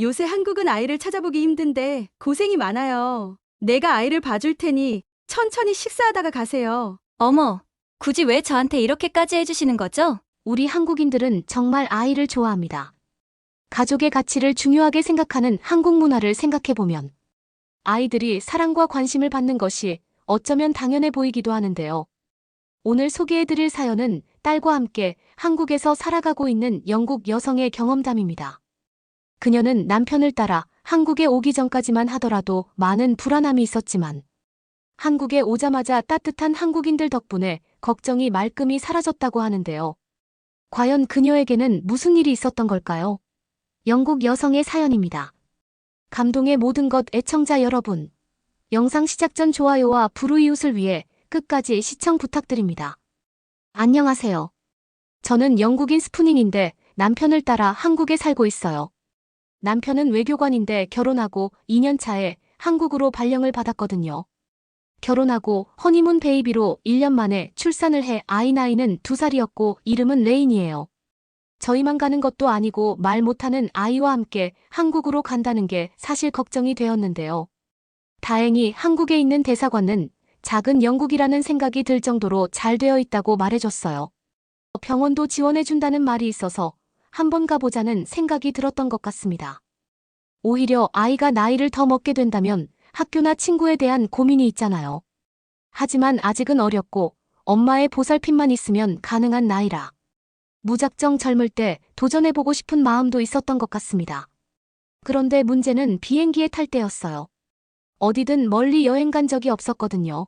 요새 한국은 아이를 찾아보기 힘든데 고생이 많아요. 내가 아이를 봐줄 테니 천천히 식사하다가 가세요. 어머, 굳이 왜 저한테 이렇게까지 해주시는 거죠? 우리 한국인들은 정말 아이를 좋아합니다. 가족의 가치를 중요하게 생각하는 한국 문화를 생각해보면 아이들이 사랑과 관심을 받는 것이 어쩌면 당연해 보이기도 하는데요. 오늘 소개해드릴 사연은 딸과 함께 한국에서 살아가고 있는 영국 여성의 경험담입니다. 그녀는 남편을 따라 한국에 오기 전까지만 하더라도 많은 불안함이 있었지만 한국에 오자마자 따뜻한 한국인들 덕분에 걱정이 말끔히 사라졌다고 하는데요. 과연 그녀에게는 무슨 일이 있었던 걸까요? 영국 여성의 사연입니다. 감동의 모든 것 애청자 여러분. 영상 시작 전 좋아요와 불우이웃을 위해 끝까지 시청 부탁드립니다. 안녕하세요. 저는 영국인 스푸닝인데 남편을 따라 한국에 살고 있어요. 남편은 외교관인데 결혼하고 2년 차에 한국으로 발령을 받았거든요. 결혼하고 허니문 베이비로 1년 만에 출산을 해 아이 나이는 2살이었고 이름은 레인이에요. 저희만 가는 것도 아니고 말 못하는 아이와 함께 한국으로 간다는 게 사실 걱정이 되었는데요. 다행히 한국에 있는 대사관은 작은 영국이라는 생각이 들 정도로 잘 되어 있다고 말해줬어요. 병원도 지원해준다는 말이 있어서 한번 가보자는 생각이 들었던 것 같습니다. 오히려 아이가 나이를 더 먹게 된다면 학교나 친구에 대한 고민이 있잖아요. 하지만 아직은 어렸고 엄마의 보살핌만 있으면 가능한 나이라 무작정 젊을 때 도전해보고 싶은 마음도 있었던 것 같습니다. 그런데 문제는 비행기에 탈 때였어요. 어디든 멀리 여행 간 적이 없었거든요.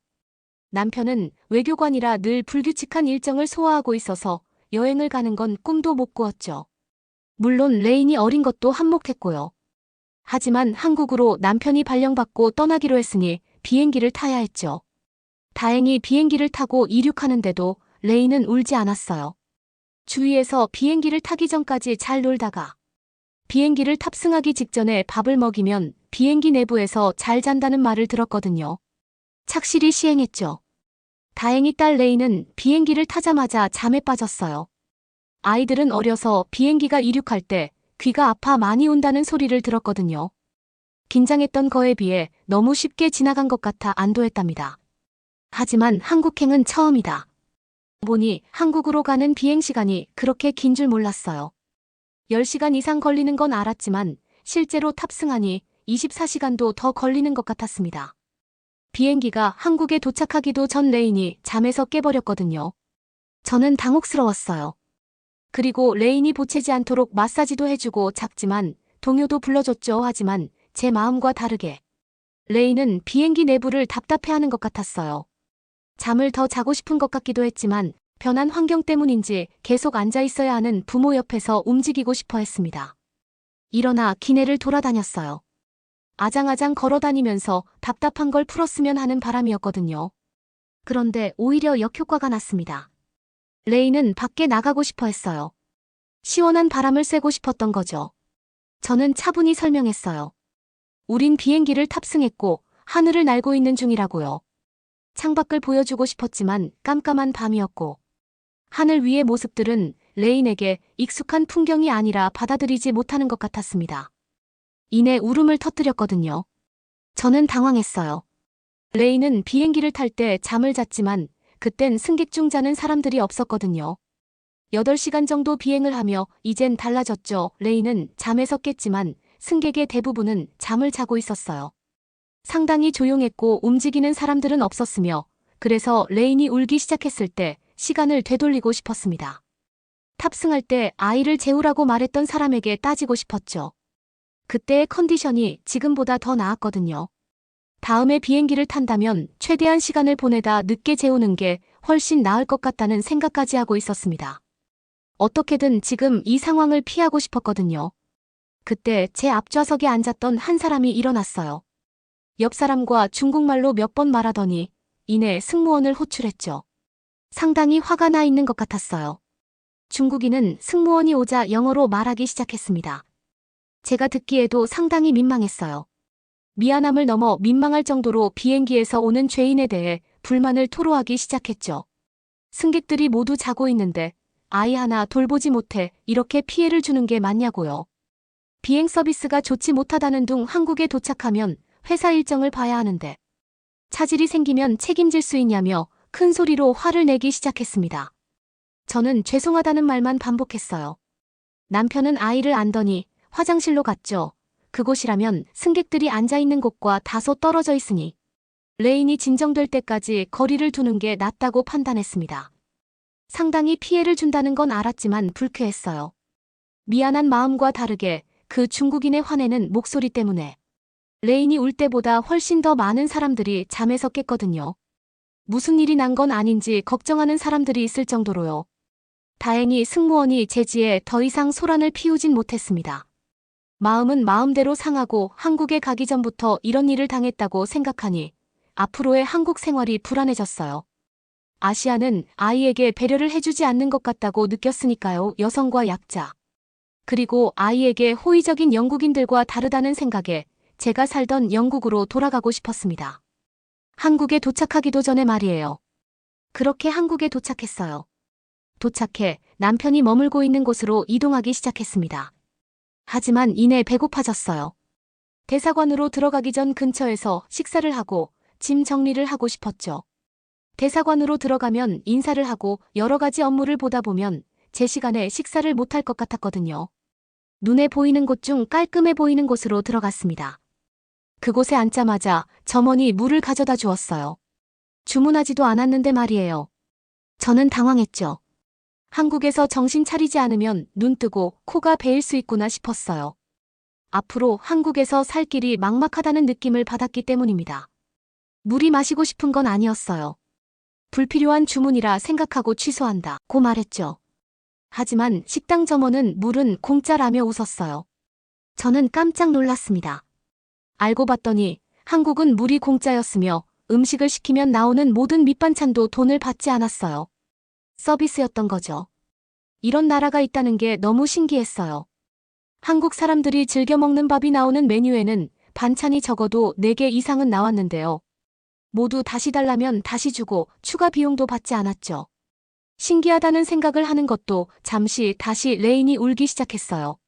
남편은 외교관이라 늘 불규칙한 일정을 소화하고 있어서 여행을 가는 건 꿈도 못 꾸었죠. 물론 레인이 어린 것도 한몫했고요. 하지만 한국으로 남편이 발령받고 떠나기로 했으니 비행기를 타야 했죠. 다행히 비행기를 타고 이륙하는데도 레인은 울지 않았어요. 주위에서 비행기를 타기 전까지 잘 놀다가 비행기를 탑승하기 직전에 밥을 먹이면 비행기 내부에서 잘 잔다는 말을 들었거든요. 착실히 시행했죠. 다행히 딸 레인은 비행기를 타자마자 잠에 빠졌어요. 아이들은 어려서 비행기가 이륙할 때 귀가 아파 많이 운다는 소리를 들었거든요. 긴장했던 거에 비해 너무 쉽게 지나간 것 같아 안도했답니다. 하지만 한국행은 처음이다 보니 한국으로 가는 비행시간이 그렇게 긴 줄 몰랐어요. 10시간 이상 걸리는 건 알았지만 실제로 탑승하니 24시간도 더 걸리는 것 같았습니다. 비행기가 한국에 도착하기도 전 레인이 잠에서 깨버렸거든요. 저는 당혹스러웠어요. 그리고 레인이 보채지 않도록 마사지도 해주고 잤지만 동요도 불러줬죠. 하지만 제 마음과 다르게 레인은 비행기 내부를 답답해하는 것 같았어요. 잠을 더 자고 싶은 것 같기도 했지만 변한 환경 때문인지 계속 앉아 있어야 하는 부모 옆에서 움직이고 싶어 했습니다. 일어나 기내를 돌아다녔어요. 아장아장 걸어다니면서 답답한 걸 풀었으면 하는 바람이었거든요. 그런데 오히려 역효과가 났습니다. 레인은 밖에 나가고 싶어 했어요. 시원한 바람을 쐬고 싶었던 거죠. 저는 차분히 설명했어요. 우린 비행기를 탑승했고 하늘을 날고 있는 중이라고요. 창밖을 보여주고 싶었지만 깜깜한 밤이었고 하늘 위의 모습들은 레인에게 익숙한 풍경이 아니라 받아들이지 못하는 것 같았습니다. 이내 울음을 터뜨렸거든요. 저는 당황했어요. 레인은 비행기를 탈 때 잠을 잤지만 그땐 승객 중 자는 사람들이 없었거든요. 8시간 정도 비행을 하며 이젠 달라졌죠. 레인은 잠에서 깼지만 승객의 대부분은 잠을 자고 있었어요. 상당히 조용했고 움직이는 사람들은 없었으며 그래서 레인이 울기 시작했을 때 시간을 되돌리고 싶었습니다. 탑승할 때 아이를 재우라고 말했던 사람에게 따지고 싶었죠. 그때의 컨디션이 지금보다 더 나았거든요. 다음에 비행기를 탄다면 최대한 시간을 보내다 늦게 재우는 게 훨씬 나을 것 같다는 생각까지 하고 있었습니다. 어떻게든 지금 이 상황을 피하고 싶었거든요. 그때 제 앞좌석에 앉았던 한 사람이 일어났어요. 옆 사람과 중국말로 몇 번 말하더니 이내 승무원을 호출했죠. 상당히 화가 나 있는 것 같았어요. 중국인은 승무원이 오자 영어로 말하기 시작했습니다. 제가 듣기에도 상당히 민망했어요. 미안함을 넘어 민망할 정도로 비행기에서 오는 죄인에 대해 불만을 토로하기 시작했죠. 승객들이 모두 자고 있는데 아이 하나 돌보지 못해 이렇게 피해를 주는 게 맞냐고요. 비행 서비스가 좋지 못하다는 둥 한국에 도착하면 회사 일정을 봐야 하는데 차질이 생기면 책임질 수 있냐며 큰 소리로 화를 내기 시작했습니다. 저는 죄송하다는 말만 반복했어요. 남편은 아이를 안더니 화장실로 갔죠. 그곳이라면 승객들이 앉아있는 곳과 다소 떨어져 있으니 레인이 진정될 때까지 거리를 두는 게 낫다고 판단했습니다. 상당히 피해를 준다는 건 알았지만 불쾌했어요. 미안한 마음과 다르게 그 중국인의 화내는 목소리 때문에 레인이 울 때보다 훨씬 더 많은 사람들이 잠에서 깼거든요. 무슨 일이 난 건 아닌지 걱정하는 사람들이 있을 정도로요. 다행히 승무원이 제지에 더 이상 소란을 피우진 못했습니다. 마음은 마음대로 상하고 한국에 가기 전부터 이런 일을 당했다고 생각하니 앞으로의 한국 생활이 불안해졌어요. 아시아는 아이에게 배려를 해주지 않는 것 같다고 느꼈으니까요. 여성과 약자. 그리고 아이에게 호의적인 영국인들과 다르다는 생각에 제가 살던 영국으로 돌아가고 싶었습니다. 한국에 도착하기도 전에 말이에요. 그렇게 한국에 도착했어요. 도착해 남편이 머물고 있는 곳으로 이동하기 시작했습니다. 하지만 이내 배고파졌어요. 대사관으로 들어가기 전 근처에서 식사를 하고 짐 정리를 하고 싶었죠. 대사관으로 들어가면 인사를 하고 여러 가지 업무를 보다 보면 제 시간에 식사를 못할 것 같았거든요. 눈에 보이는 곳 중 깔끔해 보이는 곳으로 들어갔습니다. 그곳에 앉자마자 점원이 물을 가져다 주었어요. 주문하지도 않았는데 말이에요. 저는 당황했죠. 한국에서 정신 차리지 않으면 눈 뜨고 코가 베일 수 있구나 싶었어요. 앞으로 한국에서 살 길이 막막하다는 느낌을 받았기 때문입니다. 물이 마시고 싶은 건 아니었어요. 불필요한 주문이라 생각하고 취소한다고 말했죠. 하지만 식당 점원은 물은 공짜라며 웃었어요. 저는 깜짝 놀랐습니다. 알고 봤더니 한국은 물이 공짜였으며 음식을 시키면 나오는 모든 밑반찬도 돈을 받지 않았어요. 서비스였던 거죠. 이런 나라가 있다는 게 너무 신기했어요. 한국 사람들이 즐겨 먹는 밥이 나오는 메뉴에는 반찬이 적어도 4개 이상은 나왔는데요. 모두 다시 달라면 다시 주고 추가 비용도 받지 않았죠. 신기하다는 생각을 하는 것도 잠시 다시 레인이 울기 시작했어요.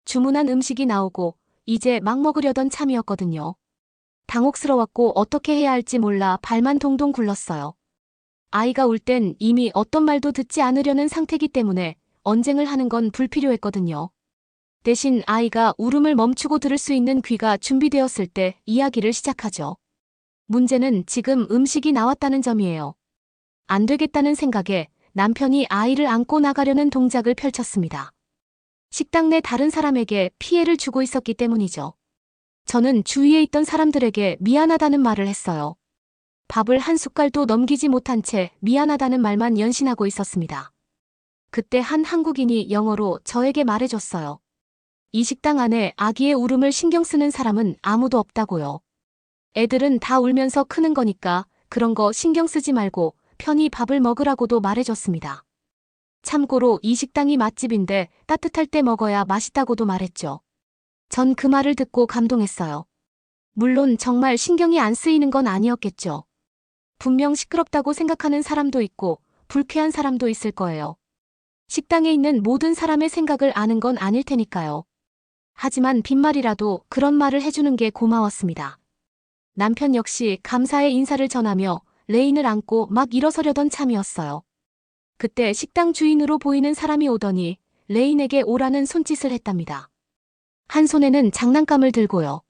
주문한 음식이 나오고 이제 막 먹으려던 참이었거든요. 당혹스러웠고 어떻게 해야 할지 몰라 발만 동동 굴렀어요. 아이가 울 땐 이미 어떤 말도 듣지 않으려는 상태이기 때문에 언쟁을 하는 건 불필요했거든요. 대신 아이가 울음을 멈추고 들을 수 있는 귀가 준비되었을 때 이야기를 시작하죠. 문제는 지금 음식이 나왔다는 점이에요. 안 되겠다는 생각에 남편이 아이를 안고 나가려는 동작을 펼쳤습니다. 식당 내 다른 사람에게 피해를 주고 있었기 때문이죠. 저는 주위에 있던 사람들에게 미안하다는 말을 했어요. 밥을 한 숟갈도 넘기지 못한 채 미안하다는 말만 연신하고 있었습니다. 그때 한 한국인이 영어로 저에게 말해줬어요. 이 식당 안에 아기의 울음을 신경 쓰는 사람은 아무도 없다고요. 애들은 다 울면서 크는 거니까 그런 거 신경 쓰지 말고 편히 밥을 먹으라고도 말해줬습니다. 참고로 이 식당이 맛집인데 따뜻할 때 먹어야 맛있다고도 말했죠. 전 그 말을 듣고 감동했어요. 물론 정말 신경이 안 쓰이는 건 아니었겠죠. 분명 시끄럽다고 생각하는 사람도 있고 불쾌한 사람도 있을 거예요. 식당에 있는 모든 사람의 생각을 아는 건 아닐 테니까요. 하지만 빈말이라도 그런 말을 해주는 게 고마웠습니다. 남편 역시 감사의 인사를 전하며 레인을 안고 막 일어서려던 참이었어요. 그때 식당 주인으로 보이는 사람이 오더니 레인에게 오라는 손짓을 했답니다. 한 손에는 장난감을 들고요.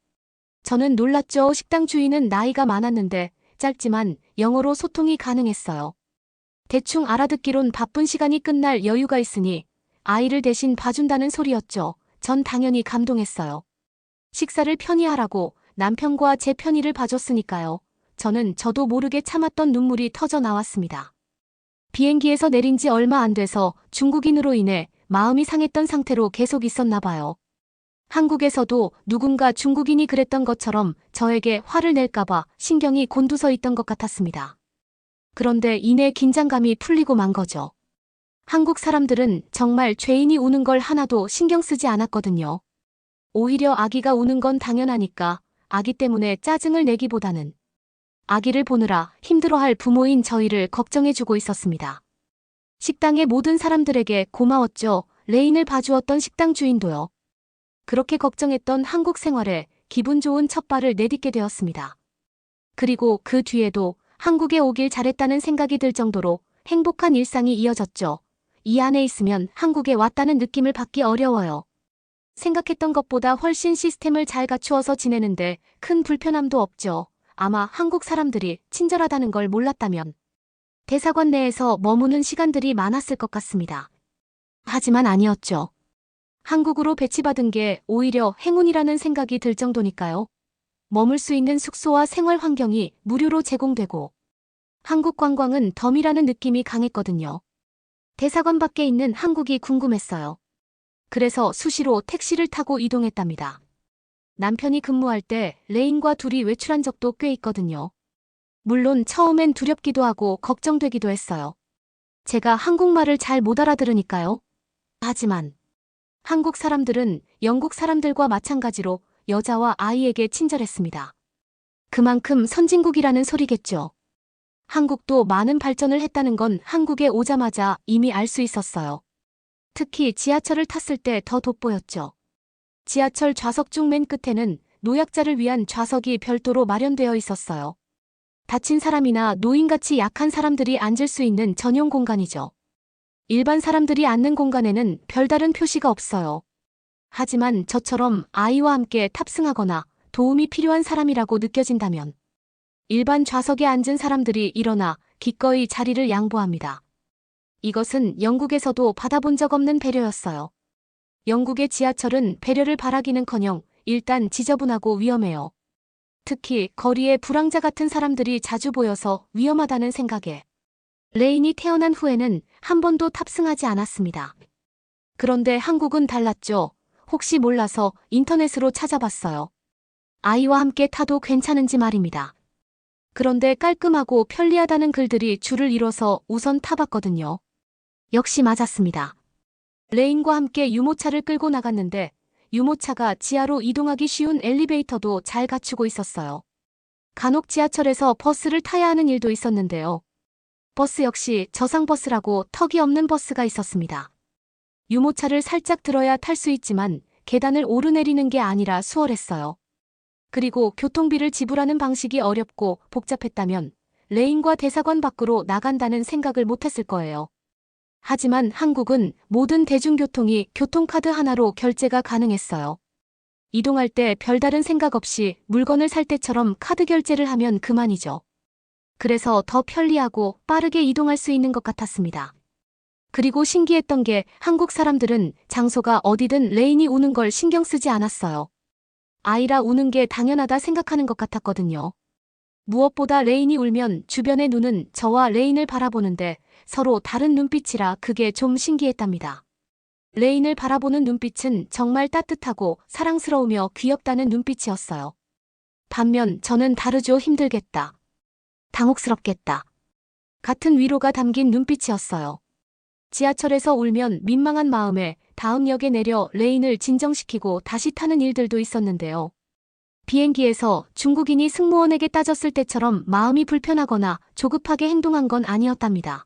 저는 놀랐죠. 식당 주인은 나이가 많았는데 짧지만 영어로 소통이 가능했어요. 대충 알아듣기론 바쁜 시간이 끝날 여유가 있으니 아이를 대신 봐준다는 소리였죠. 전 당연히 감동했어요. 식사를 편히 하라고 남편과 제 편의를 봐줬으니까요. 저는 저도 모르게 참았던 눈물이 터져 나왔습니다. 비행기에서 내린 지 얼마 안 돼서 중국인으로 인해 마음이 상했던 상태로 계속 있었나 봐요. 한국에서도 누군가 중국인이 그랬던 것처럼 저에게 화를 낼까봐 신경이 곤두서 있던 것 같았습니다. 그런데 이내 긴장감이 풀리고 만 거죠. 한국 사람들은 정말 죄인이 우는 걸 하나도 신경 쓰지 않았거든요. 오히려 아기가 우는 건 당연하니까 아기 때문에 짜증을 내기보다는 아기를 보느라 힘들어할 부모인 저희를 걱정해주고 있었습니다. 식당의 모든 사람들에게 고마웠죠. 레인을 봐주었던 식당 주인도요. 그렇게 걱정했던 한국 생활에 기분 좋은 첫 발을 내딛게 되었습니다. 그리고 그 뒤에도 한국에 오길 잘했다는 생각이 들 정도로 행복한 일상이 이어졌죠. 이 안에 있으면 한국에 왔다는 느낌을 받기 어려워요. 생각했던 것보다 훨씬 시스템을 잘 갖추어서 지내는데 큰 불편함도 없죠. 아마 한국 사람들이 친절하다는 걸 몰랐다면 대사관 내에서 머무는 시간들이 많았을 것 같습니다. 하지만 아니었죠. 한국으로 배치받은 게 오히려 행운이라는 생각이 들 정도니까요. 머물 수 있는 숙소와 생활 환경이 무료로 제공되고 한국 관광은 덤이라는 느낌이 강했거든요. 대사관 밖에 있는 한국이 궁금했어요. 그래서 수시로 택시를 타고 이동했답니다. 남편이 근무할 때 레인과 둘이 외출한 적도 꽤 있거든요. 물론 처음엔 두렵기도 하고 걱정되기도 했어요. 제가 한국말을 잘 못 알아들으니까요. 하지만 한국 사람들은 영국 사람들과 마찬가지로 여자와 아이에게 친절했습니다. 그만큼 선진국이라는 소리겠죠. 한국도 많은 발전을 했다는 건 한국에 오자마자 이미 알 수 있었어요. 특히 지하철을 탔을 때 더 돋보였죠. 지하철 좌석 중 맨 끝에는 노약자를 위한 좌석이 별도로 마련되어 있었어요. 다친 사람이나 노인같이 약한 사람들이 앉을 수 있는 전용 공간이죠. 일반 사람들이 앉는 공간에는 별다른 표시가 없어요. 하지만 저처럼 아이와 함께 탑승하거나 도움이 필요한 사람이라고 느껴진다면 일반 좌석에 앉은 사람들이 일어나 기꺼이 자리를 양보합니다. 이것은 영국에서도 받아본 적 없는 배려였어요. 영국의 지하철은 배려를 바라기는커녕 일단 지저분하고 위험해요. 특히 거리에 불황자 같은 사람들이 자주 보여서 위험하다는 생각에 레인이 태어난 후에는 한 번도 탑승하지 않았습니다. 그런데 한국은 달랐죠. 혹시 몰라서 인터넷으로 찾아봤어요. 아이와 함께 타도 괜찮은지 말입니다. 그런데 깔끔하고 편리하다는 글들이 줄을 이뤄서 우선 타봤거든요. 역시 맞았습니다. 레인과 함께 유모차를 끌고 나갔는데 유모차가 지하로 이동하기 쉬운 엘리베이터도 잘 갖추고 있었어요. 간혹 지하철에서 버스를 타야 하는 일도 있었는데요. 버스 역시 저상버스라고 턱이 없는 버스가 있었습니다. 유모차를 살짝 들어야 탈 수 있지만 계단을 오르내리는 게 아니라 수월했어요. 그리고 교통비를 지불하는 방식이 어렵고 복잡했다면 레인과 대사관 밖으로 나간다는 생각을 못했을 거예요. 하지만 한국은 모든 대중교통이 교통카드 하나로 결제가 가능했어요. 이동할 때 별다른 생각 없이 물건을 살 때처럼 카드 결제를 하면 그만이죠. 그래서 더 편리하고 빠르게 이동할 수 있는 것 같았습니다. 그리고 신기했던 게 한국 사람들은 장소가 어디든 레인이 우는 걸 신경 쓰지 않았어요. 아이라 우는 게 당연하다 생각하는 것 같았거든요. 무엇보다 레인이 울면 주변의 눈은 저와 레인을 바라보는데 서로 다른 눈빛이라 그게 좀 신기했답니다. 레인을 바라보는 눈빛은 정말 따뜻하고 사랑스러우며 귀엽다는 눈빛이었어요. 반면 저는 다르죠. 힘들겠다. 당혹스럽겠다. 같은 위로가 담긴 눈빛이었어요. 지하철에서 울면 민망한 마음에 다음 역에 내려 레인을 진정시키고 다시 타는 일들도 있었는데요. 비행기에서 중국인이 승무원에게 따졌을 때처럼 마음이 불편하거나 조급하게 행동한 건 아니었답니다.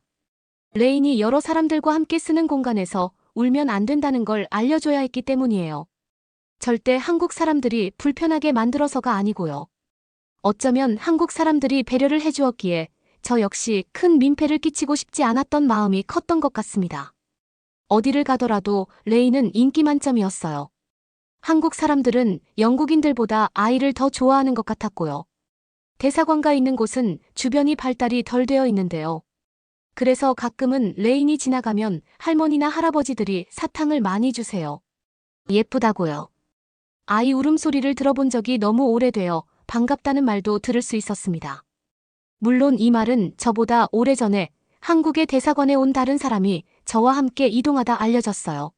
레인이 여러 사람들과 함께 쓰는 공간에서 울면 안 된다는 걸 알려줘야 했기 때문이에요. 절대 한국 사람들이 불편하게 만들어서가 아니고요. 어쩌면 한국 사람들이 배려를 해주었기에 저 역시 큰 민폐를 끼치고 싶지 않았던 마음이 컸던 것 같습니다. 어디를 가더라도 레인은 인기 만점이었어요. 한국 사람들은 영국인들보다 아이를 더 좋아하는 것 같았고요. 대사관가 있는 곳은 주변이 발달이 덜 되어 있는데요. 그래서 가끔은 레인이 지나가면 할머니나 할아버지들이 사탕을 많이 주세요. 예쁘다고요. 아이 울음소리를 들어본 적이 너무 오래되어 반갑다는 말도 들을 수 있었습니다. 물론 이 말은 저보다 오래전에 한국의 대사관에 온 다른 사람이 저와 함께 이동하다 알려졌어요.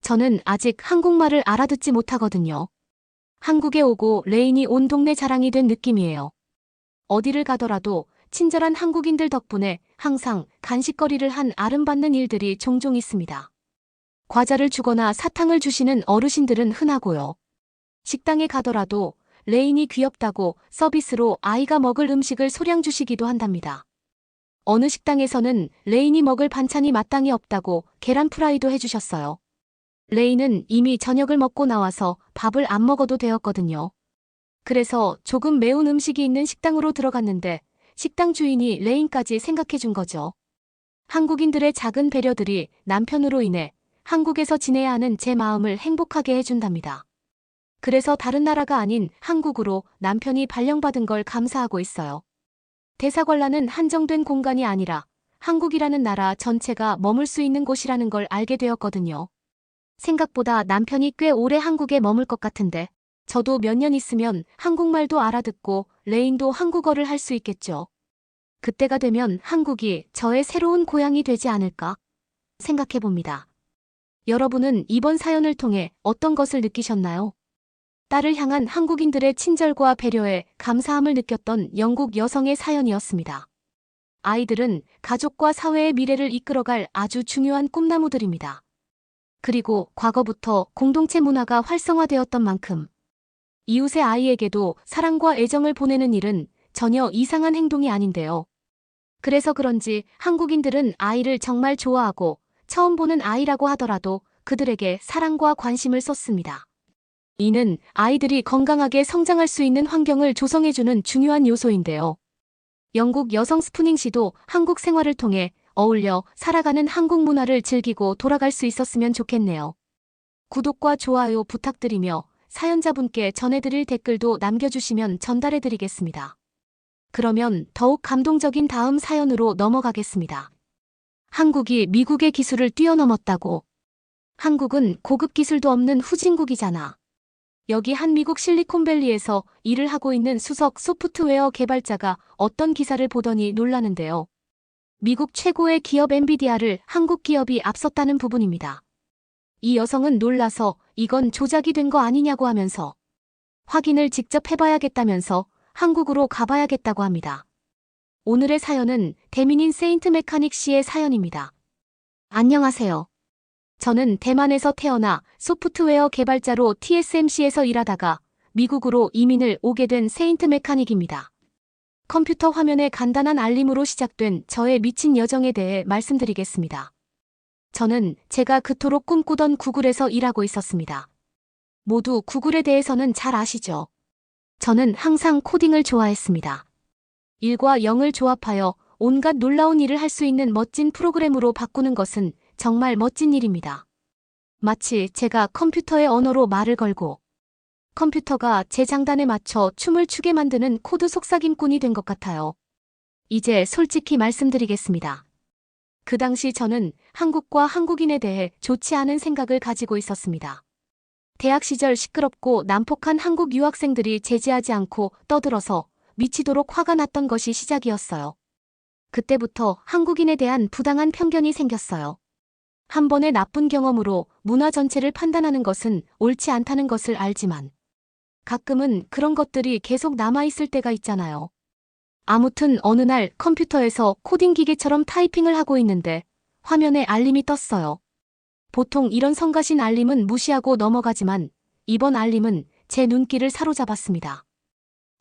저는 아직 한국말을 알아듣지 못하거든요. 한국에 오고 레인이 온 동네 자랑이 된 느낌이에요. 어디를 가더라도 친절한 한국인들 덕분에 항상 간식거리를 한 아름받는 일들이 종종 있습니다. 과자를 주거나 사탕을 주시는 어르신들은 흔하고요. 식당에 가더라도 레인이 귀엽다고 서비스로 아이가 먹을 음식을 소량 주시기도 한답니다. 어느 식당에서는 레인이 먹을 반찬이 마땅히 없다고 계란 프라이도 해주셨어요. 레이는 이미 저녁을 먹고 나와서 밥을 안 먹어도 되었거든요. 그래서 조금 매운 음식이 있는 식당으로 들어갔는데 식당 주인이 레인까지 생각해 준 거죠. 한국인들의 작은 배려들이 남편으로 인해 한국에서 지내야 하는 제 마음을 행복하게 해준답니다. 그래서 다른 나라가 아닌 한국으로 남편이 발령받은 걸 감사하고 있어요. 대사관란은 한정된 공간이 아니라 한국이라는 나라 전체가 머물 수 있는 곳이라는 걸 알게 되었거든요. 생각보다 남편이 꽤 오래 한국에 머물 것 같은데 저도 몇 년 있으면 한국말도 알아듣고 레인도 한국어를 할 수 있겠죠. 그때가 되면 한국이 저의 새로운 고향이 되지 않을까 생각해 봅니다. 여러분은 이번 사연을 통해 어떤 것을 느끼셨나요? 딸을 향한 한국인들의 친절과 배려에 감사함을 느꼈던 영국 여성의 사연이었습니다. 아이들은 가족과 사회의 미래를 이끌어갈 아주 중요한 꿈나무들입니다. 그리고 과거부터 공동체 문화가 활성화되었던 만큼 이웃의 아이에게도 사랑과 애정을 보내는 일은 전혀 이상한 행동이 아닌데요. 그래서 그런지 한국인들은 아이를 정말 좋아하고 처음 보는 아이라고 하더라도 그들에게 사랑과 관심을 쏟습니다. 이는 아이들이 건강하게 성장할 수 있는 환경을 조성해주는 중요한 요소인데요. 영국 여성 스푸닝 씨도 한국 생활을 통해 어울려 살아가는 한국 문화를 즐기고 돌아갈 수 있었으면 좋겠네요. 구독과 좋아요 부탁드리며 사연자분께 전해드릴 댓글도 남겨주시면 전달해드리겠습니다. 그러면 더욱 감동적인 다음 사연으로 넘어가겠습니다. 한국이 미국의 기술을 뛰어넘었다고. 한국은 고급 기술도 없는 후진국이잖아. 여기 한 미국 실리콘밸리에서 일을 하고 있는 수석 소프트웨어 개발자가 어떤 기사를 보더니 놀라는데요. 미국 최고의 기업 엔비디아를 한국 기업이 앞섰다는 부분입니다. 이 여성은 놀라서 이건 조작이 된 거 아니냐고 하면서 확인을 직접 해봐야겠다면서 한국으로 가봐야겠다고 합니다. 오늘의 사연은 대민인 세인트 메카닉 씨의 사연입니다. 안녕하세요. 저는 대만에서 태어나 소프트웨어 개발자로 TSMC에서 일하다가 미국으로 이민을 오게 된 세인트 메카닉입니다. 컴퓨터 화면의 간단한 알림으로 시작된 저의 미친 여정에 대해 말씀드리겠습니다. 저는 제가 그토록 꿈꾸던 구글에서 일하고 있었습니다. 모두 구글에 대해서는 잘 아시죠? 저는 항상 코딩을 좋아했습니다. 1과 0을 조합하여 온갖 놀라운 일을 할 수 있는 멋진 프로그램으로 바꾸는 것은 정말 멋진 일입니다. 마치 제가 컴퓨터의 언어로 말을 걸고 컴퓨터가 제 장단에 맞춰 춤을 추게 만드는 코드 속삭임꾼이 된 것 같아요. 이제 솔직히 말씀드리겠습니다. 그 당시 저는 한국과 한국인에 대해 좋지 않은 생각을 가지고 있었습니다. 대학 시절 시끄럽고 난폭한 한국 유학생들이 제지하지 않고 떠들어서 미치도록 화가 났던 것이 시작이었어요. 그때부터 한국인에 대한 부당한 편견이 생겼어요. 한 번의 나쁜 경험으로 문화 전체를 판단하는 것은 옳지 않다는 것을 알지만 가끔은 그런 것들이 계속 남아있을 때가 있잖아요. 아무튼 어느 날 컴퓨터에서 코딩 기계처럼 타이핑을 하고 있는데 화면에 알림이 떴어요. 보통 이런 성가신 알림은 무시하고 넘어가지만 이번 알림은 제 눈길을 사로잡았습니다.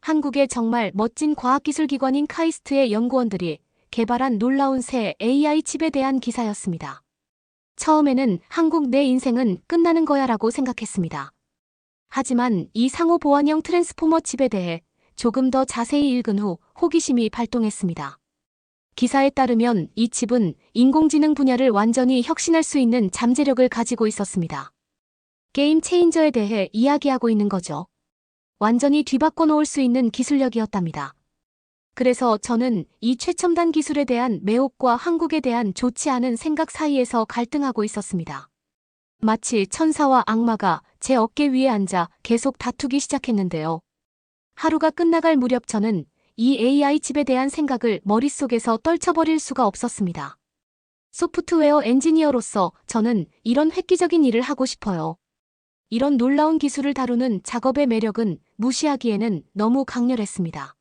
한국의 정말 멋진 과학기술기관인 카이스트의 연구원들이 개발한 놀라운 새 AI 칩에 대한 기사였습니다. 처음에는 한국 내 인생은 끝나는 거야라고 생각했습니다. 하지만 이 상호 보안형 트랜스포머 칩에 대해 조금 더 자세히 읽은 후 호기심이 발동했습니다. 기사에 따르면 이 칩은 인공지능 분야를 완전히 혁신할 수 있는 잠재력을 가지고 있었습니다. 게임 체인저에 대해 이야기하고 있는 거죠. 완전히 뒤바꿔 놓을 수 있는 기술력이었답니다. 그래서 저는 이 최첨단 기술에 대한 매혹과 한국에 대한 좋지 않은 생각 사이에서 갈등하고 있었습니다. 마치 천사와 악마가 제 어깨 위에 앉아 계속 다투기 시작했는데요. 하루가 끝나갈 무렵 저는 이 AI 칩에 대한 생각을 머릿속에서 떨쳐버릴 수가 없었습니다. 소프트웨어 엔지니어로서 저는 이런 획기적인 일을 하고 싶어요. 이런 놀라운 기술을 다루는 작업의 매력은 무시하기에는 너무 강렬했습니다.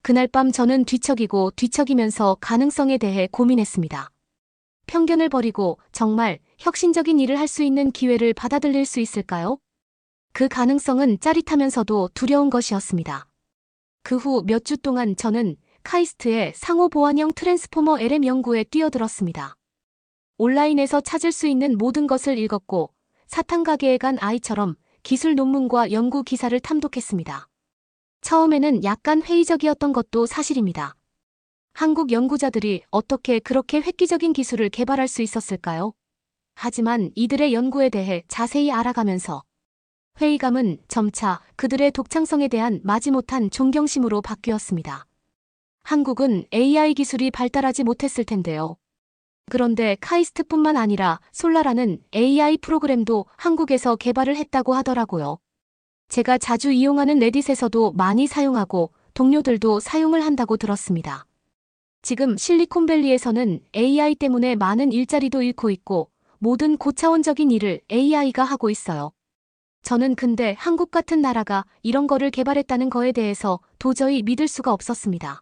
그날 밤 저는 뒤척이고 뒤척이면서 가능성에 대해 고민했습니다. 편견을 버리고 정말 혁신적인 일을 할 수 있는 기회를 받아들일 수 있을까요? 그 가능성은 짜릿하면서도 두려운 것이었습니다. 그 후 몇 주 동안 저는 카이스트의 상호 보안형 트랜스포머 LM 연구에 뛰어들었습니다. 온라인에서 찾을 수 있는 모든 것을 읽었고 사탕 가게에 간 아이처럼 기술 논문과 연구 기사를 탐독했습니다. 처음에는 약간 회의적이었던 것도 사실입니다. 한국 연구자들이 어떻게 그렇게 획기적인 기술을 개발할 수 있었을까요? 하지만 이들의 연구에 대해 자세히 알아가면서 회의감은 점차 그들의 독창성에 대한 마지못한 존경심으로 바뀌었습니다. 한국은 AI 기술이 발달하지 못했을 텐데요. 그런데 카이스트뿐만 아니라 솔라라는 AI 프로그램도 한국에서 개발을 했다고 하더라고요. 제가 자주 이용하는 레딧에서도 많이 사용하고 동료들도 사용을 한다고 들었습니다. 지금 실리콘밸리에서는 AI 때문에 많은 일자리도 잃고 있고 모든 고차원적인 일을 AI가 하고 있어요. 저는 근데 한국 같은 나라가 이런 거를 개발했다는 거에 대해서 도저히 믿을 수가 없었습니다.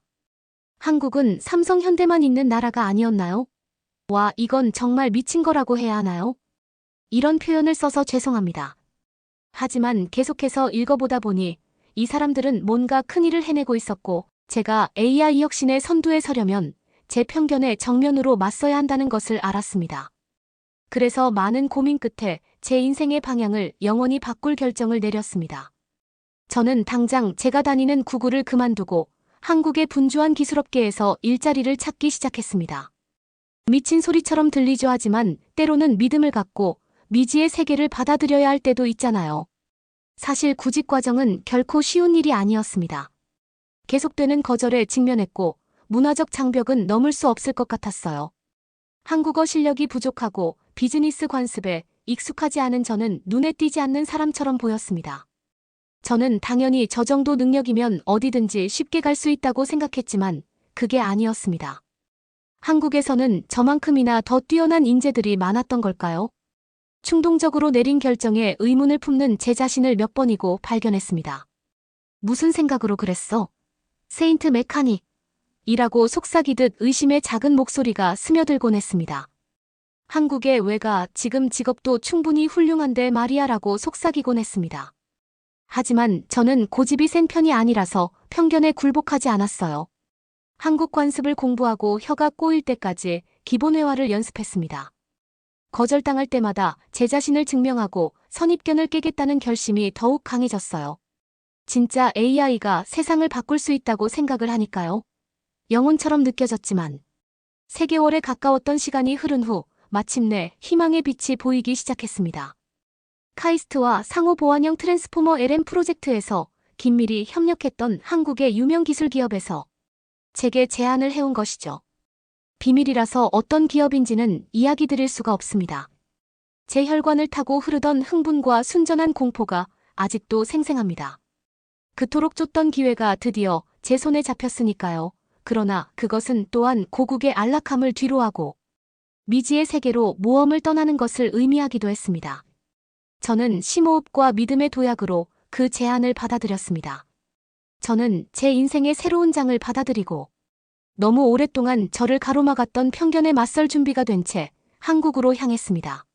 한국은 삼성 현대만 있는 나라가 아니었나요? 와, 이건 정말 미친 거라고 해야 하나요? 이런 표현을 써서 죄송합니다. 하지만 계속해서 읽어보다 보니 이 사람들은 뭔가 큰일을 해내고 있었고 제가 AI 혁신의 선두에 서려면 제 편견에 정면으로 맞서야 한다는 것을 알았습니다. 그래서 많은 고민 끝에 제 인생의 방향을 영원히 바꿀 결정을 내렸습니다. 저는 당장 제가 다니는 구글을 그만두고 한국의 분주한 기술업계에서 일자리를 찾기 시작했습니다. 미친 소리처럼 들리죠. 하지만 때로는 믿음을 갖고 미지의 세계를 받아들여야 할 때도 있잖아요. 사실 구직 과정은 결코 쉬운 일이 아니었습니다. 계속되는 거절에 직면했고 문화적 장벽은 넘을 수 없을 것 같았어요. 한국어 실력이 부족하고 비즈니스 관습에 익숙하지 않은 저는 눈에 띄지 않는 사람처럼 보였습니다. 저는 당연히 저 정도 능력이면 어디든지 쉽게 갈 수 있다고 생각했지만 그게 아니었습니다. 한국에서는 저만큼이나 더 뛰어난 인재들이 많았던 걸까요? 충동적으로 내린 결정에 의문을 품는 제 자신을 몇 번이고 발견했습니다. 무슨 생각으로 그랬어? 세인트 메카닉. 이라고 속삭이듯 의심의 작은 목소리가 스며들곤 했습니다. 한국에 왜 가? 지금 직업도 충분히 훌륭한데 말이야라고 속삭이곤 했습니다. 하지만 저는 고집이 센 편이 아니라서 편견에 굴복하지 않았어요. 한국 관습을 공부하고 혀가 꼬일 때까지 기본 회화를 연습했습니다. 거절당할 때마다 제 자신을 증명하고 선입견을 깨겠다는 결심이 더욱 강해졌어요. 진짜 AI가 세상을 바꿀 수 있다고 생각을 하니까요. 영혼처럼 느껴졌지만 3개월에 가까웠던 시간이 흐른 후 마침내 희망의 빛이 보이기 시작했습니다. 카이스트와 상호 보안형 트랜스포머 LM 프로젝트에서 긴밀히 협력했던 한국의 유명 기술 기업에서 제게 제안을 해온 것이죠. 비밀이라서 어떤 기업인지는 이야기 드릴 수가 없습니다. 제 혈관을 타고 흐르던 흥분과 순전한 공포가 아직도 생생합니다. 그토록 쫓던 기회가 드디어 제 손에 잡혔으니까요. 그러나 그것은 또한 고국의 안락함을 뒤로하고 미지의 세계로 모험을 떠나는 것을 의미하기도 했습니다. 저는 심호흡과 믿음의 도약으로 그 제안을 받아들였습니다. 저는 제 인생의 새로운 장을 받아들이고 너무 오랫동안 저를 가로막았던 편견에 맞설 준비가 된 채 한국으로 향했습니다.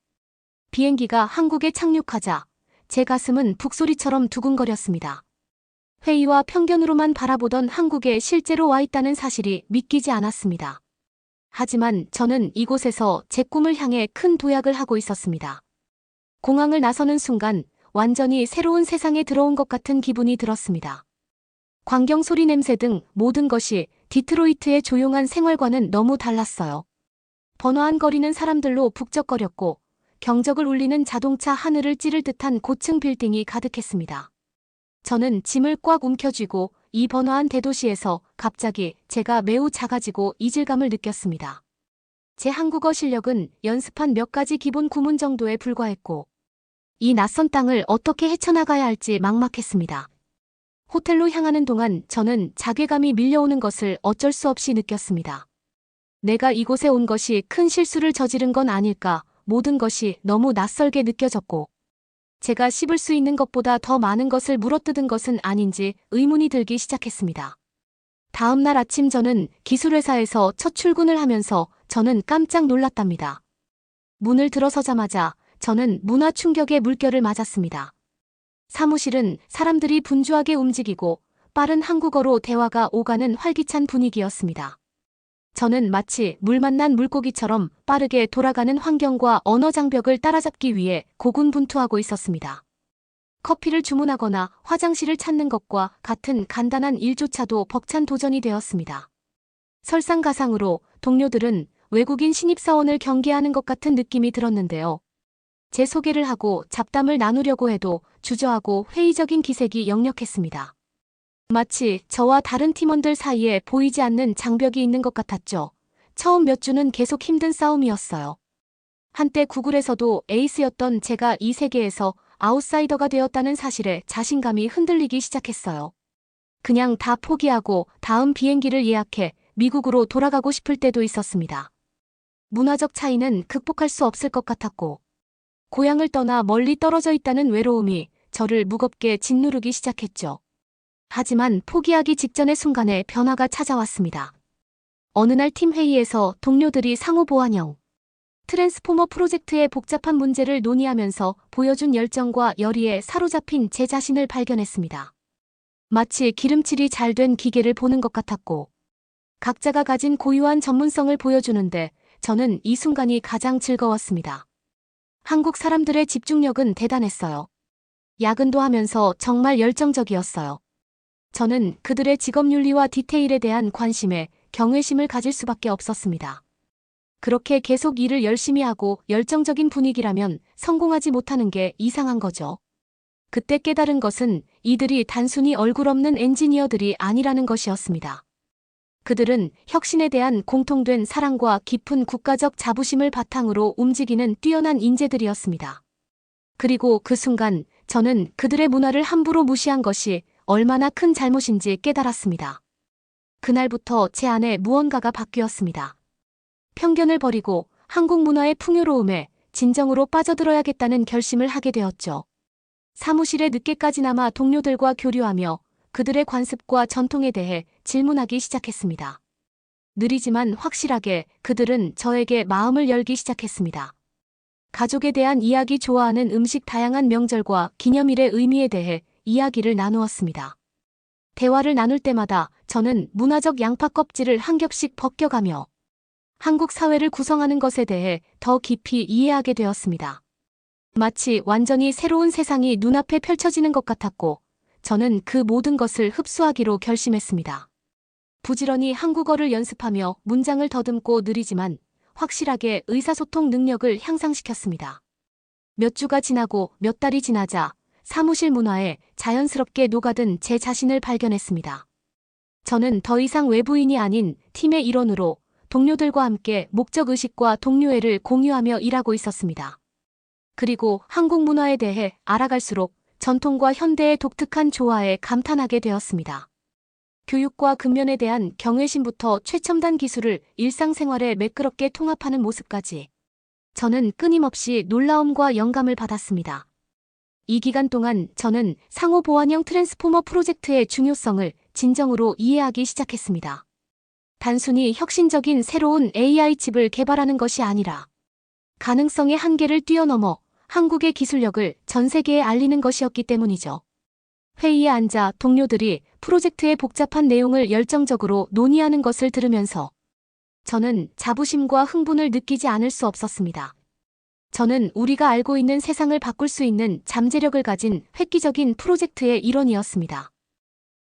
비행기가 한국에 착륙하자 제 가슴은 북소리처럼 두근거렸습니다. 회의와 편견으로만 바라보던 한국에 실제로 와 있다는 사실이 믿기지 않았습니다. 하지만 저는 이곳에서 제 꿈을 향해 큰 도약을 하고 있었습니다. 공항을 나서는 순간 완전히 새로운 세상에 들어온 것 같은 기분이 들었습니다. 광경 소리 냄새 등 모든 것이 디트로이트의 조용한 생활과는 너무 달랐어요. 번화한 거리는 사람들로 북적거렸고 경적을 울리는 자동차 하늘을 찌를 듯한 고층 빌딩이 가득했습니다. 저는 짐을 꽉 움켜쥐고 이 번화한 대도시에서 갑자기 제가 매우 작아지고 이질감을 느꼈습니다. 제 한국어 실력은 연습한 몇 가지 기본 구문 정도에 불과했고 이 낯선 땅을 어떻게 헤쳐나가야 할지 막막했습니다. 호텔로 향하는 동안 저는 자괴감이 밀려오는 것을 어쩔 수 없이 느꼈습니다. 내가 이곳에 온 것이 큰 실수를 저지른 건 아닐까, 모든 것이 너무 낯설게 느껴졌고 제가 씹을 수 있는 것보다 더 많은 것을 물어뜯은 것은 아닌지 의문이 들기 시작했습니다. 다음 날 아침 저는 기술회사에서 첫 출근을 하면서 저는 깜짝 놀랐답니다. 문을 들어서자마자 저는 문화 충격의 물결을 맞았습니다. 사무실은 사람들이 분주하게 움직이고 빠른 한국어로 대화가 오가는 활기찬 분위기였습니다. 저는 마치 물 만난 물고기처럼 빠르게 돌아가는 환경과 언어 장벽을 따라잡기 위해 고군분투하고 있었습니다. 커피를 주문하거나 화장실을 찾는 것과 같은 간단한 일조차도 벅찬 도전이 되었습니다. 설상가상으로 동료들은 외국인 신입사원을 경계하는 것 같은 느낌이 들었는데요. 제 소개를 하고 잡담을 나누려고 해도 주저하고 회의적인 기색이 역력했습니다. 마치 저와 다른 팀원들 사이에 보이지 않는 장벽이 있는 것 같았죠. 처음 몇 주는 계속 힘든 싸움이었어요. 한때 구글에서도 에이스였던 제가 이 세계에서 아웃사이더가 되었다는 사실에 자신감이 흔들리기 시작했어요. 그냥 다 포기하고 다음 비행기를 예약해 미국으로 돌아가고 싶을 때도 있었습니다. 문화적 차이는 극복할 수 없을 것 같았고, 고향을 떠나 멀리 떨어져 있다는 외로움이 저를 무겁게 짓누르기 시작했죠. 하지만 포기하기 직전의 순간에 변화가 찾아왔습니다. 어느 날 팀 회의에서 동료들이 상호 보완형 트랜스포머 프로젝트의 복잡한 문제를 논의하면서 보여준 열정과 열의에 사로잡힌 제 자신을 발견했습니다. 마치 기름칠이 잘 된 기계를 보는 것 같았고, 각자가 가진 고유한 전문성을 보여주는데 저는 이 순간이 가장 즐거웠습니다. 한국 사람들의 집중력은 대단했어요. 야근도 하면서 정말 열정적이었어요. 저는 그들의 직업윤리와 디테일에 대한 관심에 경외심을 가질 수밖에 없었습니다. 그렇게 계속 일을 열심히 하고 열정적인 분위기라면 성공하지 못하는 게 이상한 거죠. 그때 깨달은 것은 이들이 단순히 얼굴 없는 엔지니어들이 아니라는 것이었습니다. 그들은 혁신에 대한 공통된 사랑과 깊은 국가적 자부심을 바탕으로 움직이는 뛰어난 인재들이었습니다. 그리고 그 순간 저는 그들의 문화를 함부로 무시한 것이 얼마나 큰 잘못인지 깨달았습니다. 그날부터 제 안에 무언가가 바뀌었습니다. 편견을 버리고 한국 문화의 풍요로움에 진정으로 빠져들어야겠다는 결심을 하게 되었죠. 사무실에 늦게까지 남아 동료들과 교류하며 그들의 관습과 전통에 대해 질문하기 시작했습니다. 느리지만 확실하게 그들은 저에게 마음을 열기 시작했습니다. 가족에 대한 이야기, 좋아하는 음식, 다양한 명절과 기념일의 의미에 대해 이야기를 나누었습니다. 대화를 나눌 때마다 저는 문화적 양파 껍질을 한 겹씩 벗겨가며 한국 사회를 구성하는 것에 대해 더 깊이 이해하게 되었습니다. 마치 완전히 새로운 세상이 눈앞에 펼쳐지는 것 같았고, 저는 그 모든 것을 흡수하기로 결심했습니다. 부지런히 한국어를 연습하며 문장을 더듬고 느리지만 확실하게 의사소통 능력을 향상시켰습니다. 몇 주가 지나고 몇 달이 지나자 사무실 문화에 자연스럽게 녹아든 제 자신을 발견했습니다. 저는 더 이상 외부인이 아닌 팀의 일원으로 동료들과 함께 목적의식과 동료애를 공유하며 일하고 있었습니다. 그리고 한국 문화에 대해 알아갈수록 전통과 현대의 독특한 조화에 감탄하게 되었습니다. 교육과 근면에 대한 경외심부터 최첨단 기술을 일상생활에 매끄럽게 통합하는 모습까지 저는 끊임없이 놀라움과 영감을 받았습니다. 이 기간 동안 저는 상호 보완형 트랜스포머 프로젝트의 중요성을 진정으로 이해하기 시작했습니다. 단순히 혁신적인 새로운 AI 칩을 개발하는 것이 아니라 가능성의 한계를 뛰어넘어 한국의 기술력을 전 세계에 알리는 것이었기 때문이죠. 회의에 앉아 동료들이 프로젝트의 복잡한 내용을 열정적으로 논의하는 것을 들으면서 저는 자부심과 흥분을 느끼지 않을 수 없었습니다. 저는 우리가 알고 있는 세상을 바꿀 수 있는 잠재력을 가진 획기적인 프로젝트의 일원이었습니다.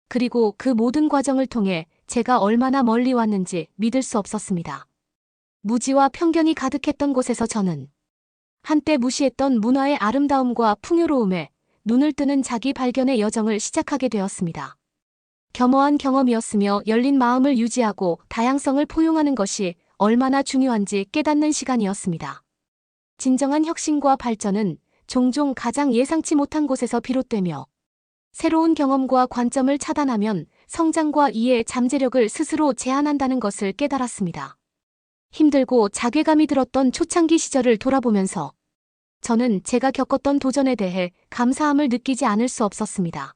그리고 그 모든 과정을 통해 제가 얼마나 멀리 왔는지 믿을 수 없었습니다. 무지와 편견이 가득했던 곳에서 저는 한때 무시했던 문화의 아름다움과 풍요로움에 눈을 뜨는 자기 발견의 여정을 시작하게 되었습니다. 겸허한 경험이었으며 열린 마음을 유지하고 다양성을 포용하는 것이 얼마나 중요한지 깨닫는 시간이었습니다. 진정한 혁신과 발전은 종종 가장 예상치 못한 곳에서 비롯되며 새로운 경험과 관점을 차단하면 성장과 이해 잠재력을 스스로 제한한다는 것을 깨달았습니다. 힘들고 자괴감이 들었던 초창기 시절을 돌아보면서 저는 제가 겪었던 도전에 대해 감사함을 느끼지 않을 수 없었습니다.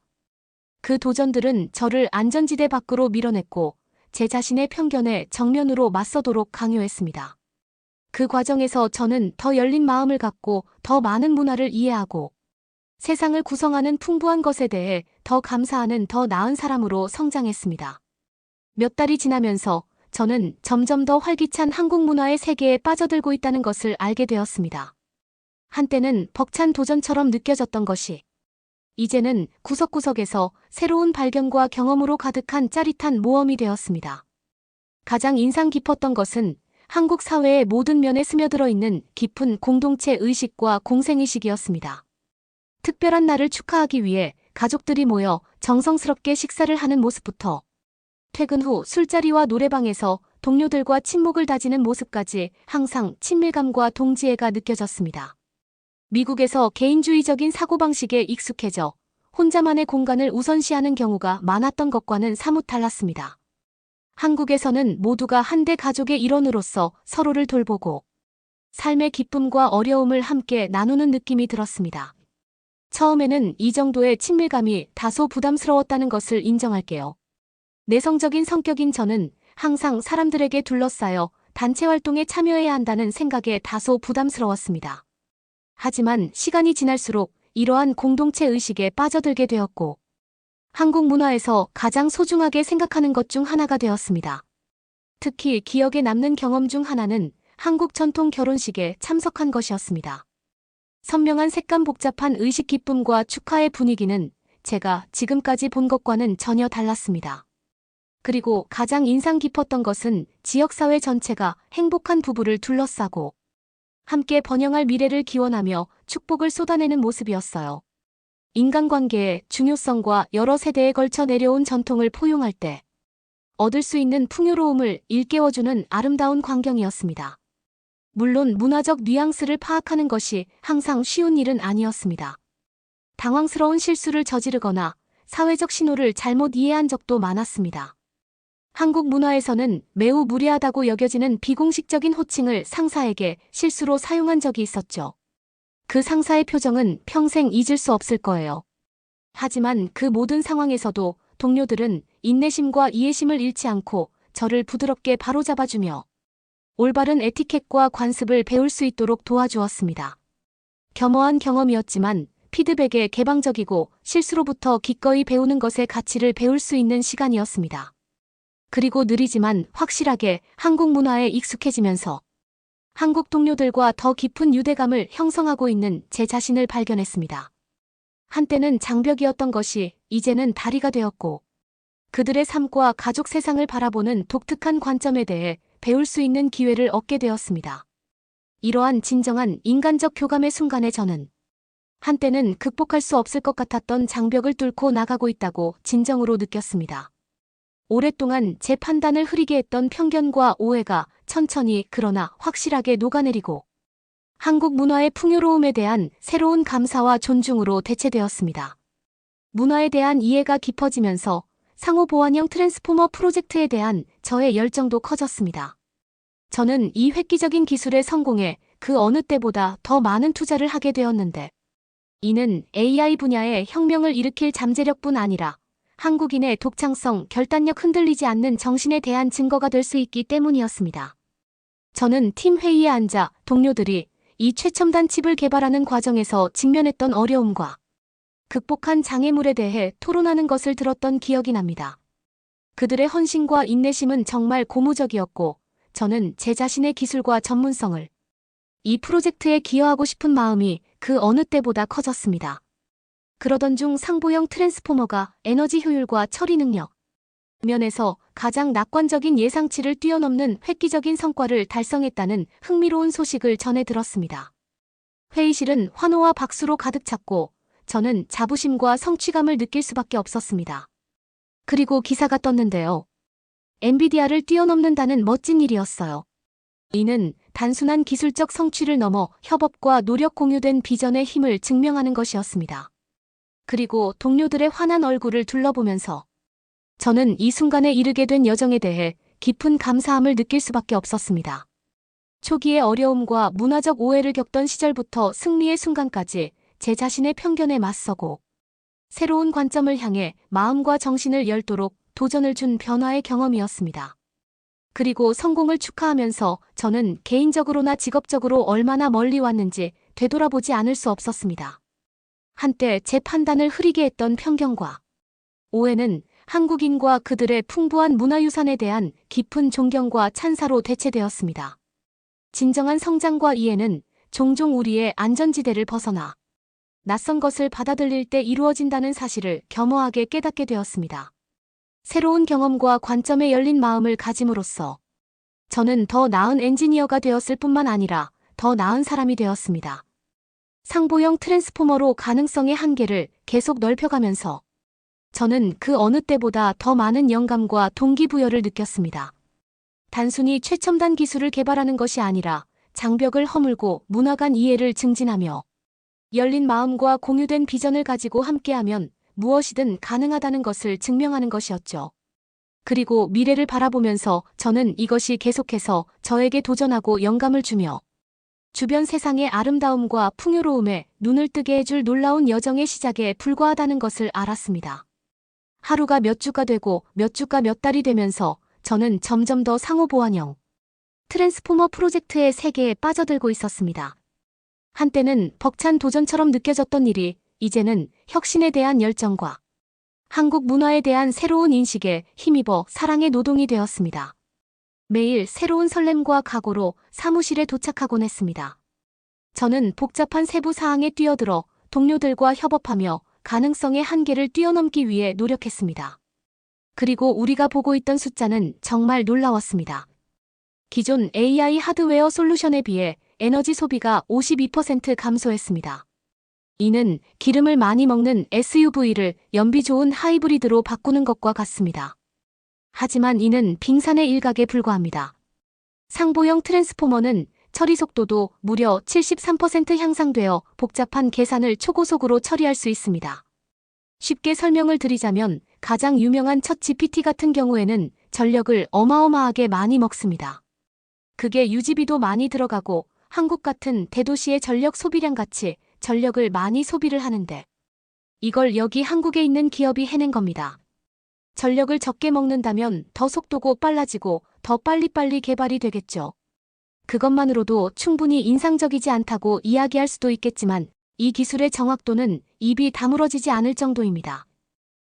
그 도전들은 저를 안전지대 밖으로 밀어냈고 제 자신의 편견에 정면으로 맞서도록 강요했습니다. 그 과정에서 저는 더 열린 마음을 갖고 더 많은 문화를 이해하고 세상을 구성하는 풍부한 것에 대해 더 감사하는 더 나은 사람으로 성장했습니다. 몇 달이 지나면서 저는 점점 더 활기찬 한국 문화의 세계에 빠져들고 있다는 것을 알게 되었습니다. 한때는 벅찬 도전처럼 느껴졌던 것이 이제는 구석구석에서 새로운 발견과 경험으로 가득한 짜릿한 모험이 되었습니다. 가장 인상 깊었던 것은 한국 사회의 모든 면에 스며들어 있는 깊은 공동체 의식과 공생의식이었습니다. 특별한 날을 축하하기 위해 가족들이 모여 정성스럽게 식사를 하는 모습부터 퇴근 후 술자리와 노래방에서 동료들과 친목을 다지는 모습까지 항상 친밀감과 동지애가 느껴졌습니다. 미국에서 개인주의적인 사고방식에 익숙해져 혼자만의 공간을 우선시하는 경우가 많았던 것과는 사뭇 달랐습니다. 한국에서는 모두가 한대 가족의 일원으로서 서로를 돌보고 삶의 기쁨과 어려움을 함께 나누는 느낌이 들었습니다. 처음에는 이 정도의 친밀감이 다소 부담스러웠다는 것을 인정할게요. 내성적인 성격인 저는 항상 사람들에게 둘러싸여 단체 활동에 참여해야 한다는 생각에 다소 부담스러웠습니다. 하지만 시간이 지날수록 이러한 공동체 의식에 빠져들게 되었고 한국 문화에서 가장 소중하게 생각하는 것 중 하나가 되었습니다. 특히 기억에 남는 경험 중 하나는 한국 전통 결혼식에 참석한 것이었습니다. 선명한 색감 복잡한 의식 기쁨과 축하의 분위기는 제가 지금까지 본 것과는 전혀 달랐습니다. 그리고 가장 인상 깊었던 것은 지역사회 전체가 행복한 부부를 둘러싸고 함께 번영할 미래를 기원하며 축복을 쏟아내는 모습이었어요. 인간관계의 중요성과 여러 세대에 걸쳐 내려온 전통을 포용할 때 얻을 수 있는 풍요로움을 일깨워주는 아름다운 광경이었습니다. 물론 문화적 뉘앙스를 파악하는 것이 항상 쉬운 일은 아니었습니다. 당황스러운 실수를 저지르거나 사회적 신호를 잘못 이해한 적도 많았습니다. 한국 문화에서는 매우 무례하다고 여겨지는 비공식적인 호칭을 상사에게 실수로 사용한 적이 있었죠. 그 상사의 표정은 평생 잊을 수 없을 거예요. 하지만 그 모든 상황에서도 동료들은 인내심과 이해심을 잃지 않고 저를 부드럽게 바로잡아주며 올바른 에티켓과 관습을 배울 수 있도록 도와주었습니다. 겸허한 경험이었지만 피드백에 개방적이고 실수로부터 기꺼이 배우는 것의 가치를 배울 수 있는 시간이었습니다. 그리고 느리지만 확실하게 한국 문화에 익숙해지면서 한국 동료들과 더 깊은 유대감을 형성하고 있는 제 자신을 발견했습니다. 한때는 장벽이었던 것이 이제는 다리가 되었고 그들의 삶과 가족 세상을 바라보는 독특한 관점에 대해 배울 수 있는 기회를 얻게 되었습니다. 이러한 진정한 인간적 교감의 순간에 저는 한때는 극복할 수 없을 것 같았던 장벽을 뚫고 나가고 있다고 진정으로 느꼈습니다. 오랫동안 제 판단을 흐리게 했던 편견과 오해가 천천히 그러나 확실하게 녹아내리고 한국 문화의 풍요로움에 대한 새로운 감사와 존중으로 대체되었습니다. 문화에 대한 이해가 깊어지면서 상호 보완형 트랜스포머 프로젝트에 대한 저의 열정도 커졌습니다. 저는 이 획기적인 기술의 성공에 그 어느 때보다 더 많은 투자를 하게 되었는데 이는 AI 분야의 혁명을 일으킬 잠재력뿐 아니라 한국인의 독창성, 결단력 흔들리지 않는 정신에 대한 증거가 될 수 있기 때문이었습니다. 저는 팀 회의에 앉아 동료들이 이 최첨단 칩을 개발하는 과정에서 직면했던 어려움과 극복한 장애물에 대해 토론하는 것을 들었던 기억이 납니다. 그들의 헌신과 인내심은 정말 고무적이었고 저는 제 자신의 기술과 전문성을 이 프로젝트에 기여하고 싶은 마음이 그 어느 때보다 커졌습니다. 그러던 중 상보형 트랜스포머가 에너지 효율과 처리 능력 면에서 가장 낙관적인 예상치를 뛰어넘는 획기적인 성과를 달성했다는 흥미로운 소식을 전해 들었습니다. 회의실은 환호와 박수로 가득 찼고 저는 자부심과 성취감을 느낄 수밖에 없었습니다. 그리고 기사가 떴는데요. 엔비디아를 뛰어넘는다는 멋진 일이었어요. 이는 단순한 기술적 성취를 넘어 협업과 노력 공유된 비전의 힘을 증명하는 것이었습니다. 그리고 동료들의 환한 얼굴을 둘러보면서 저는 이 순간에 이르게 된 여정에 대해 깊은 감사함을 느낄 수밖에 없었습니다. 초기의 어려움과 문화적 오해를 겪던 시절부터 승리의 순간까지 제 자신의 편견에 맞서고 새로운 관점을 향해 마음과 정신을 열도록 도전을 준 변화의 경험이었습니다. 그리고 성공을 축하하면서 저는 개인적으로나 직업적으로 얼마나 멀리 왔는지 되돌아보지 않을 수 없었습니다. 한때 제 판단을 흐리게 했던 편견과 오해는 한국인과 그들의 풍부한 문화유산에 대한 깊은 존경과 찬사로 대체되었습니다. 진정한 성장과 이해는 종종 우리의 안전지대를 벗어나 낯선 것을 받아들일 때 이루어진다는 사실을 겸허하게 깨닫게 되었습니다. 새로운 경험과 관점에 열린 마음을 가짐으로써 저는 더 나은 엔지니어가 되었을 뿐만 아니라 더 나은 사람이 되었습니다. 상보형 트랜스포머로 가능성의 한계를 계속 넓혀가면서 저는 그 어느 때보다 더 많은 영감과 동기부여를 느꼈습니다. 단순히 최첨단 기술을 개발하는 것이 아니라 장벽을 허물고 문화 간 이해를 증진하며 열린 마음과 공유된 비전을 가지고 함께하면 무엇이든 가능하다는 것을 증명하는 것이었죠. 그리고 미래를 바라보면서 저는 이것이 계속해서 저에게 도전하고 영감을 주며 주변 세상의 아름다움과 풍요로움에 눈을 뜨게 해줄 놀라운 여정의 시작에 불과하다는 것을 알았습니다. 하루가 몇 주가 되고 몇 주가 몇 달이 되면서 저는 점점 더 상호보완형 트랜스포머 프로젝트의 세계에 빠져들고 있었습니다. 한때는 벅찬 도전처럼 느껴졌던 일이 이제는 혁신에 대한 열정과 한국 문화에 대한 새로운 인식에 힘입어 사랑의 노동이 되었습니다. 매일 새로운 설렘과 각오로 사무실에 도착하곤 했습니다. 저는 복잡한 세부 사항에 뛰어들어 동료들과 협업하며 가능성의 한계를 뛰어넘기 위해 노력했습니다. 그리고 우리가 보고 있던 숫자는 정말 놀라웠습니다. 기존 AI 하드웨어 솔루션에 비해 에너지 소비가 52% 감소했습니다. 이는 기름을 많이 먹는 SUV를 연비 좋은 하이브리드로 바꾸는 것과 같습니다. 하지만 이는 빙산의 일각에 불과합니다. 상보형 트랜스포머는 처리 속도도 무려 73% 향상되어 복잡한 계산을 초고속으로 처리할 수 있습니다. 쉽게 설명을 드리자면 가장 유명한 챗 GPT 같은 경우에는 전력을 어마어마하게 많이 먹습니다. 그게 유지비도 많이 들어가고 한국 같은 대도시의 전력 소비량 같이 전력을 많이 소비를 하는데 이걸 여기 한국에 있는 기업이 해낸 겁니다. 전력을 적게 먹는다면 더 속도고 빨라지고 더 빨리빨리 개발이 되겠죠. 그것만으로도 충분히 인상적이지 않다고 이야기할 수도 있겠지만 이 기술의 정확도는 입이 다물어지지 않을 정도입니다.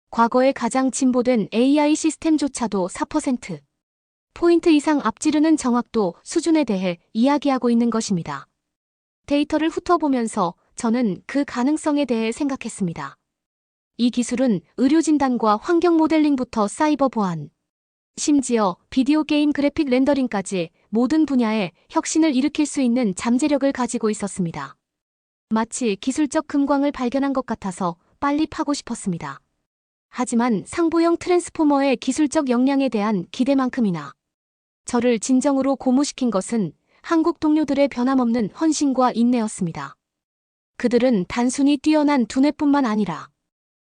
과거에 가장 진보된 AI 시스템조차도 4%포인트 이상 앞지르는 정확도 수준에 대해 이야기하고 있는 것입니다. 데이터를 훑어보면서 저는 그 가능성에 대해 생각했습니다. 이 기술은 의료 진단과 환경 모델링부터 사이버 보안, 심지어 비디오 게임 그래픽 렌더링까지 모든 분야에 혁신을 일으킬 수 있는 잠재력을 가지고 있었습니다. 마치 기술적 금광을 발견한 것 같아서 빨리 파고 싶었습니다. 하지만 상보형 트랜스포머의 기술적 역량에 대한 기대만큼이나 저를 진정으로 고무시킨 것은 한국 동료들의 변함없는 헌신과 인내였습니다. 그들은 단순히 뛰어난 두뇌뿐만 아니라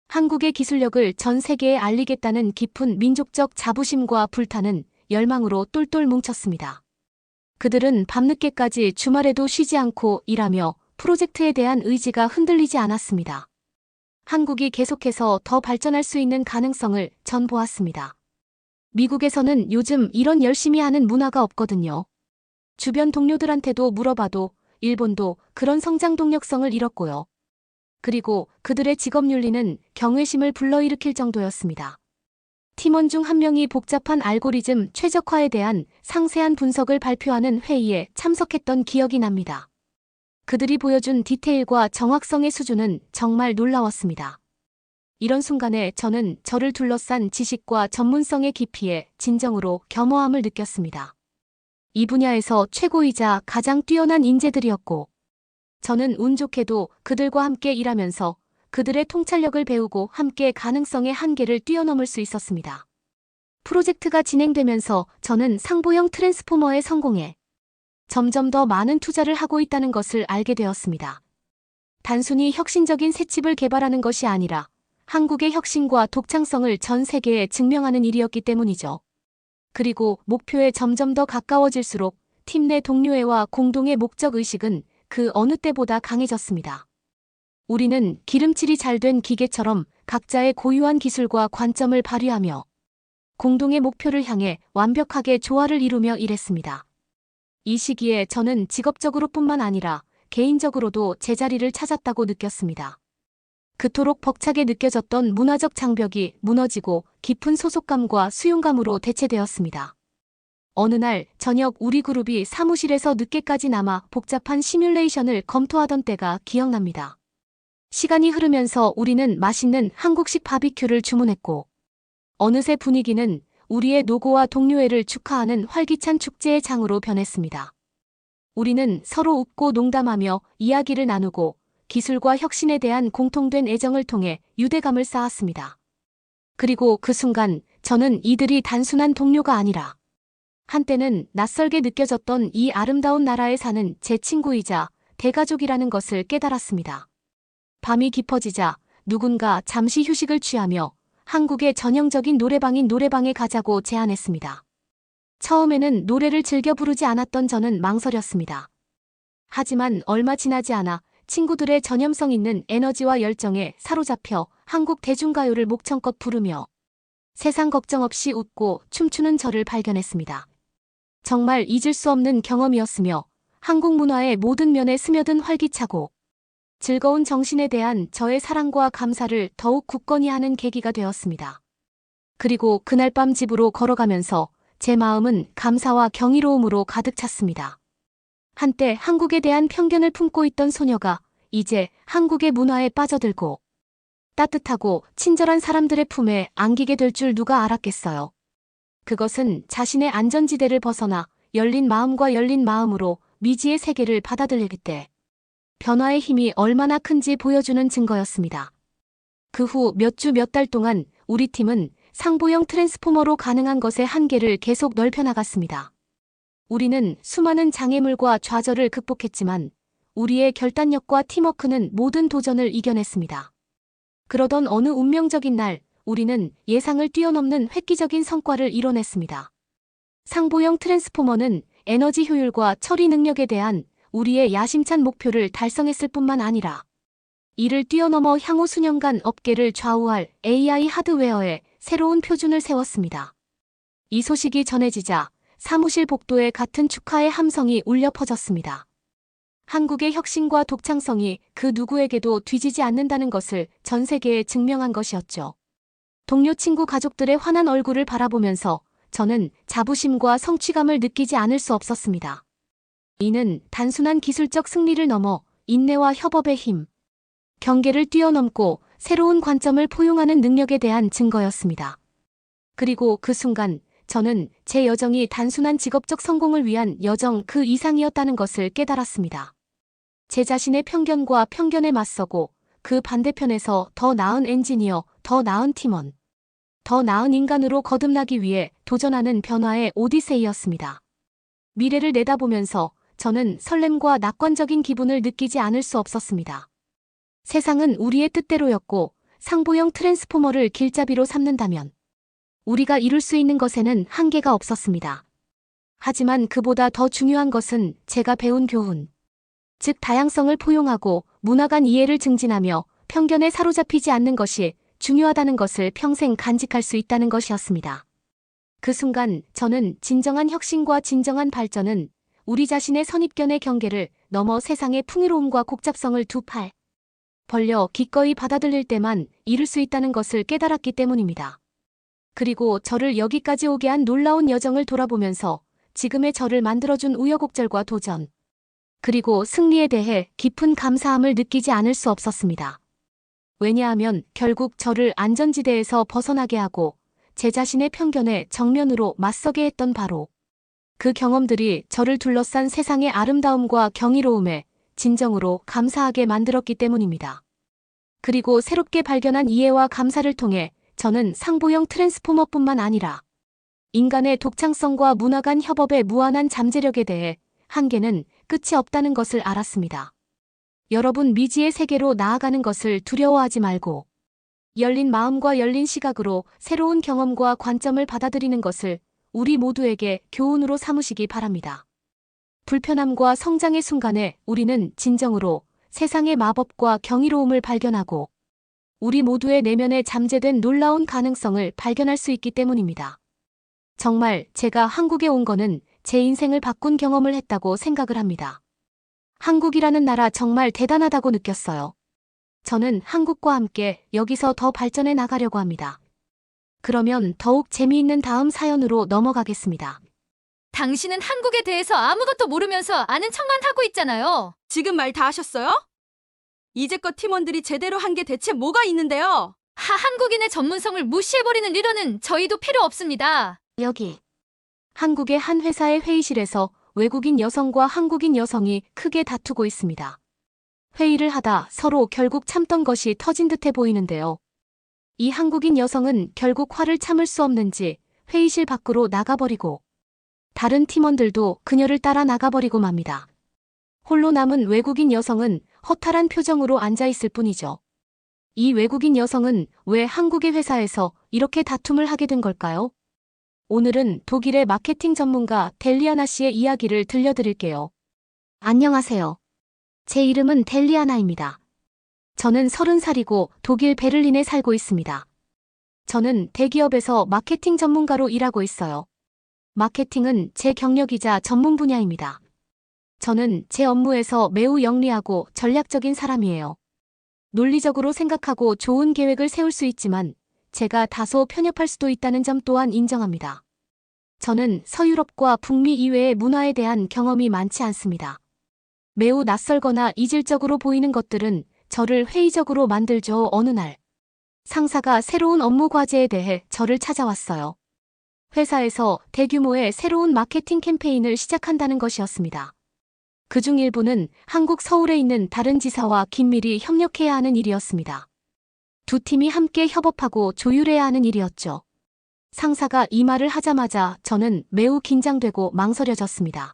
한국의 기술력을 전 세계에 알리겠다는 깊은 민족적 자부심과 불타는 열망으로 똘똘 뭉쳤습니다. 그들은 밤늦게까지 주말에도 쉬지 않고 일하며 프로젝트에 대한 의지가 흔들리지 않았습니다. 한국이 계속해서 더 발전할 수 있는 가능성을 전 보았습니다. 미국에서는 요즘 이런 열심히 하는 문화가 없거든요. 주변 동료들한테도 물어봐도 일본도 그런 성장 동력성을 잃었고요. 그리고 그들의 직업윤리는 경외심을 불러일으킬 정도였습니다. 팀원 중 한 명이 복잡한 알고리즘 최적화에 대한 상세한 분석을 발표하는 회의에 참석했던 기억이 납니다. 그들이 보여준 디테일과 정확성의 수준은 정말 놀라웠습니다. 이런 순간에 저는 저를 둘러싼 지식과 전문성의 깊이에 진정으로 겸허함을 느꼈습니다. 이 분야에서 최고이자 가장 뛰어난 인재들이었고 저는 운 좋게도 그들과 함께 일하면서 그들의 통찰력을 배우고 함께 가능성의 한계를 뛰어넘을 수 있었습니다. 프로젝트가 진행되면서 저는 상보형 트랜스포머의 성공에 점점 더 많은 투자를 하고 있다는 것을 알게 되었습니다. 단순히 혁신적인 새칩을 개발하는 것이 아니라 한국의 혁신과 독창성을 전 세계에 증명하는 일이었기 때문이죠. 그리고 목표에 점점 더 가까워질수록 팀 내 동료애와 공동의 목적의식은 그 어느 때보다 강해졌습니다. 우리는 기름칠이 잘 된 기계처럼 각자의 고유한 기술과 관점을 발휘하며 공동의 목표를 향해 완벽하게 조화를 이루며 일했습니다. 이 시기에 저는 직업적으로뿐만 아니라 개인적으로도 제자리를 찾았다고 느꼈습니다. 그토록 벅차게 느껴졌던 문화적 장벽이 무너지고 깊은 소속감과 수용감으로 대체되었습니다. 어느 날 저녁 우리 그룹이 사무실에서 늦게까지 남아 복잡한 시뮬레이션을 검토하던 때가 기억납니다. 시간이 흐르면서 우리는 맛있는 한국식 바비큐를 주문했고 어느새 분위기는 우리의 노고와 동료애를 축하하는 활기찬 축제의 장으로 변했습니다. 우리는 서로 웃고 농담하며 이야기를 나누고 기술과 혁신에 대한 공통된 애정을 통해 유대감을 쌓았습니다. 그리고 그 순간 저는 이들이 단순한 동료가 아니라 한때는 낯설게 느껴졌던 이 아름다운 나라에 사는 제 친구이자 대가족이라는 것을 깨달았습니다. 밤이 깊어지자 누군가 잠시 휴식을 취하며 한국의 전형적인 노래방인 노래방에 가자고 제안했습니다. 처음에는 노래를 즐겨 부르지 않았던 저는 망설였습니다. 하지만 얼마 지나지 않아 친구들의 전염성 있는 에너지와 열정에 사로잡혀 한국 대중가요를 목청껏 부르며 세상 걱정 없이 웃고 춤추는 저를 발견했습니다. 정말 잊을 수 없는 경험이었으며 한국 문화의 모든 면에 스며든 활기차고 즐거운 정신에 대한 저의 사랑과 감사를 더욱 굳건히 하는 계기가 되었습니다. 그리고 그날 밤 집으로 걸어가면서 제 마음은 감사와 경이로움으로 가득 찼습니다. 한때 한국에 대한 편견을 품고 있던 소녀가 이제 한국의 문화에 빠져들고 따뜻하고 친절한 사람들의 품에 안기게 될 줄 누가 알았겠어요. 그것은 자신의 안전지대를 벗어나 열린 마음과 열린 마음으로 미지의 세계를 받아들이기 때 변화의 힘이 얼마나 큰지 보여주는 증거였습니다. 그 후 몇 주 몇 달 동안 우리 팀은 상보형 트랜스포머로 가능한 것의 한계를 계속 넓혀나갔습니다. 우리는 수많은 장애물과 좌절을 극복했지만 우리의 결단력과 팀워크는 모든 도전을 이겨냈습니다. 그러던 어느 운명적인 날 우리는 예상을 뛰어넘는 획기적인 성과를 이뤄냈습니다. 상보형 트랜스포머는 에너지 효율과 처리 능력에 대한 우리의 야심찬 목표를 달성했을 뿐만 아니라 이를 뛰어넘어 향후 수년간 업계를 좌우할 AI 하드웨어에 새로운 표준을 세웠습니다. 이 소식이 전해지자 사무실 복도에 같은 축하의 함성이 울려 퍼졌습니다. 한국의 혁신과 독창성이 그 누구에게도 뒤지지 않는다는 것을 전 세계에 증명한 것이었죠. 동료 친구 가족들의 환한 얼굴을 바라보면서 저는 자부심과 성취감을 느끼지 않을 수 없었습니다. 이는 단순한 기술적 승리를 넘어 인내와 협업의 힘, 경계를 뛰어넘고 새로운 관점을 포용하는 능력에 대한 증거였습니다. 그리고 그 순간 저는 제 여정이 단순한 직업적 성공을 위한 여정 그 이상이었다는 것을 깨달았습니다. 제 자신의 편견과 편견에 맞서고 그 반대편에서 더 나은 엔지니어, 더 나은 팀원, 더 나은 인간으로 거듭나기 위해 도전하는 변화의 오디세이였습니다. 미래를 내다보면서 저는 설렘과 낙관적인 기분을 느끼지 않을 수 없었습니다. 세상은 우리의 뜻대로였고 상보형 트랜스포머를 길잡이로 삼는다면 우리가 이룰 수 있는 것에는 한계가 없었습니다. 하지만 그보다 더 중요한 것은 제가 배운 교훈, 즉 다양성을 포용하고 문화 간 이해를 증진하며 편견에 사로잡히지 않는 것이 중요하다는 것을 평생 간직할 수 있다는 것이었습니다. 그 순간 저는 진정한 혁신과 진정한 발전은 우리 자신의 선입견의 경계를 넘어 세상의 풍요로움과 복잡성을 두 팔 벌려 기꺼이 받아들일 때만 이룰 수 있다는 것을 깨달았기 때문입니다. 그리고 저를 여기까지 오게 한 놀라운 여정을 돌아보면서 지금의 저를 만들어준 우여곡절과 도전, 그리고 승리에 대해 깊은 감사함을 느끼지 않을 수 없었습니다. 왜냐하면 결국 저를 안전지대에서 벗어나게 하고 제 자신의 편견에 정면으로 맞서게 했던 바로 그 경험들이 저를 둘러싼 세상의 아름다움과 경이로움에 진정으로 감사하게 만들었기 때문입니다. 그리고 새롭게 발견한 이해와 감사를 통해 저는 상보형 트랜스포머뿐만 아니라 인간의 독창성과 문화 간 협업의 무한한 잠재력에 대해 한계는 끝이 없다는 것을 알았습니다. 여러분, 미지의 세계로 나아가는 것을 두려워하지 말고 열린 마음과 열린 시각으로 새로운 경험과 관점을 받아들이는 것을 우리 모두에게 교훈으로 삼으시기 바랍니다. 불편함과 성장의 순간에 우리는 진정으로 세상의 마법과 경이로움을 발견하고 우리 모두의 내면에 잠재된 놀라운 가능성을 발견할 수 있기 때문입니다. 정말 제가 한국에 온 거는 제 인생을 바꾼 경험을 했다고 생각을 합니다. 한국이라는 나라 정말 대단하다고 느꼈어요. 저는 한국과 함께 여기서 더 발전해 나가려고 합니다. 그러면 더욱 재미있는 다음 사연으로 넘어가겠습니다. 당신은 한국에 대해서 아무것도 모르면서 아는 척만 하고 있잖아요. 지금 말 다 하셨어요? 이제껏 팀원들이 제대로 한 게 대체 뭐가 있는데요? 한국인의 전문성을 무시해버리는 리더는 저희도 필요 없습니다. 여기. 한국의 한 회사의 회의실에서 외국인 여성과 한국인 여성이 크게 다투고 있습니다. 회의를 하다 서로 결국 참던 것이 터진 듯해 보이는데요. 이 한국인 여성은 결국 화를 참을 수 없는지 회의실 밖으로 나가버리고 다른 팀원들도 그녀를 따라 나가버리고 맙니다. 홀로 남은 외국인 여성은 허탈한 표정으로 앉아있을 뿐이죠. 이 외국인 여성은 왜 한국의 회사에서 이렇게 다툼을 하게 된 걸까요? 오늘은 독일의 마케팅 전문가 델리아나 씨의 이야기를 들려드릴게요. 안녕하세요. 제 이름은 델리아나입니다. 저는 30살이고 독일 베를린에 살고 있습니다. 저는 대기업에서 마케팅 전문가로 일하고 있어요. 마케팅은 제 경력이자 전문 분야입니다. 저는 제 업무에서 매우 영리하고 전략적인 사람이에요. 논리적으로 생각하고 좋은 계획을 세울 수 있지만 제가 다소 편협할 수도 있다는 점 또한 인정합니다. 저는 서유럽과 북미 이외의 문화에 대한 경험이 많지 않습니다. 매우 낯설거나 이질적으로 보이는 것들은 저를 회의적으로 만들죠. 어느 날 상사가 새로운 업무 과제에 대해 저를 찾아왔어요. 회사에서 대규모의 새로운 마케팅 캠페인을 시작한다는 것이었습니다. 그중 일부는 한국 서울에 있는 다른 지사와 긴밀히 협력해야 하는 일이었습니다. 두 팀이 함께 협업하고 조율해야 하는 일이었죠. 상사가 이 말을 하자마자 저는 매우 긴장되고 망설여졌습니다.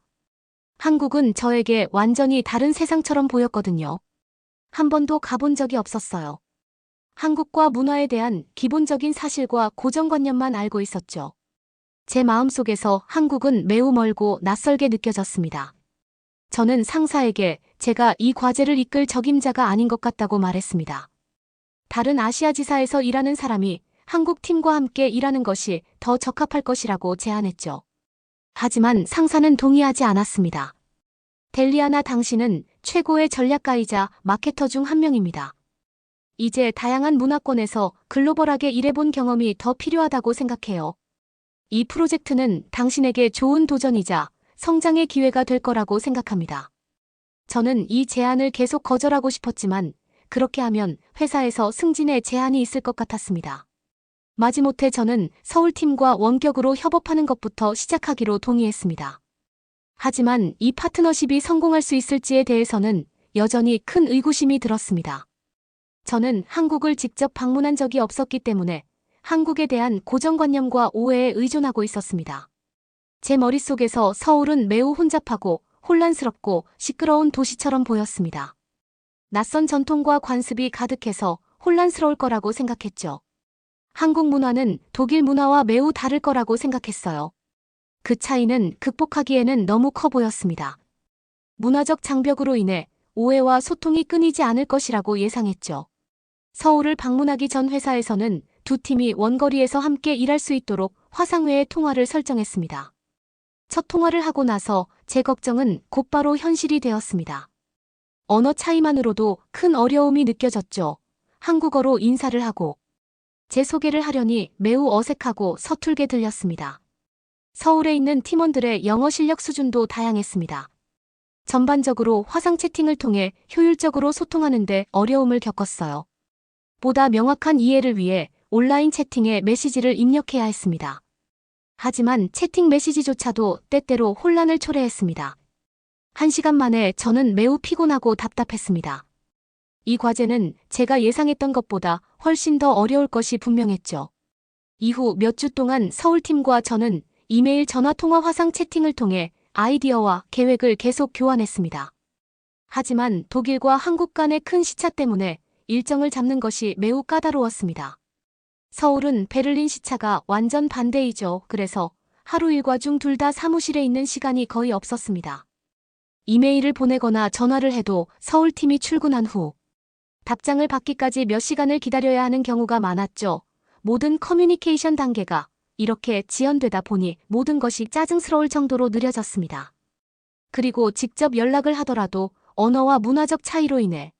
한국은 저에게 완전히 다른 세상처럼 보였거든요. 한 번도 가본 적이 없었어요. 한국과 문화에 대한 기본적인 사실과 고정관념만 알고 있었죠. 제 마음속에서 한국은 매우 멀고 낯설게 느껴졌습니다. 저는 상사에게 제가 이 과제를 이끌 적임자가 아닌 것 같다고 말했습니다. 다른 아시아 지사에서 일하는 사람이 한국 팀과 함께 일하는 것이 더 적합할 것이라고 제안했죠. 하지만 상사는 동의하지 않았습니다. 델리아나, 당신은 최고의 전략가이자 마케터 중 한 명입니다. 이제 다양한 문화권에서 글로벌하게 일해본 경험이 더 필요하다고 생각해요. 이 프로젝트는 당신에게 좋은 도전이자 성장의 기회가 될 거라고 생각합니다. 저는 이 제안을 계속 거절하고 싶었지만 그렇게 하면 회사에서 승진에 제한이 있을 것 같았습니다. 마지못해 저는 서울팀과 원격으로 협업하는 것부터 시작하기로 동의했습니다. 하지만 이 파트너십이 성공할 수 있을지에 대해서는 여전히 큰 의구심이 들었습니다. 저는 한국을 직접 방문한 적이 없었기 때문에 한국에 대한 고정관념과 오해에 의존하고 있었습니다. 제 머릿속에서 서울은 매우 혼잡하고 혼란스럽고 시끄러운 도시처럼 보였습니다. 낯선 전통과 관습이 가득해서 혼란스러울 거라고 생각했죠. 한국 문화는 독일 문화와 매우 다를 거라고 생각했어요. 그 차이는 극복하기에는 너무 커 보였습니다. 문화적 장벽으로 인해 오해와 소통이 끊이지 않을 것이라고 예상했죠. 서울을 방문하기 전 회사에서는 두 팀이 원거리에서 함께 일할 수 있도록 화상회의 통화를 설정했습니다. 첫 통화를 하고 나서 제 걱정은 곧바로 현실이 되었습니다. 언어 차이만으로도 큰 어려움이 느껴졌죠. 한국어로 인사를 하고 제 소개를 하려니 매우 어색하고 서툴게 들렸습니다. 서울에 있는 팀원들의 영어 실력 수준도 다양했습니다. 전반적으로 화상 채팅을 통해 효율적으로 소통하는 데 어려움을 겪었어요. 보다 명확한 이해를 위해 온라인 채팅에 메시지를 입력해야 했습니다. 하지만 채팅 메시지조차도 때때로 혼란을 초래했습니다. 1시간 만에 저는 매우 피곤하고 답답했습니다. 이 과제는 제가 예상했던 것보다 훨씬 더 어려울 것이 분명했죠. 이후 몇 주 동안 서울팀과 저는 이메일, 전화통화, 화상 채팅을 통해 아이디어와 계획을 계속 교환했습니다. 하지만 독일과 한국 간의 큰 시차 때문에 일정을 잡는 것이 매우 까다로웠습니다. 서울은 베를린 시차가 완전 반대이죠. 그래서 하루 일과 중 둘 다 사무실에 있는 시간이 거의 없었습니다. 이메일을 보내거나 전화를 해도 서울팀이 출근한 후 답장을 받기까지 몇 시간을 기다려야 하는 경우가 많았죠. 모든 커뮤니케이션 단계가 이렇게 지연되다 보니 모든 것이 짜증스러울 정도로 느려졌습니다. 그리고 직접 연락을 하더라도 언어와 문화적 차이로 인해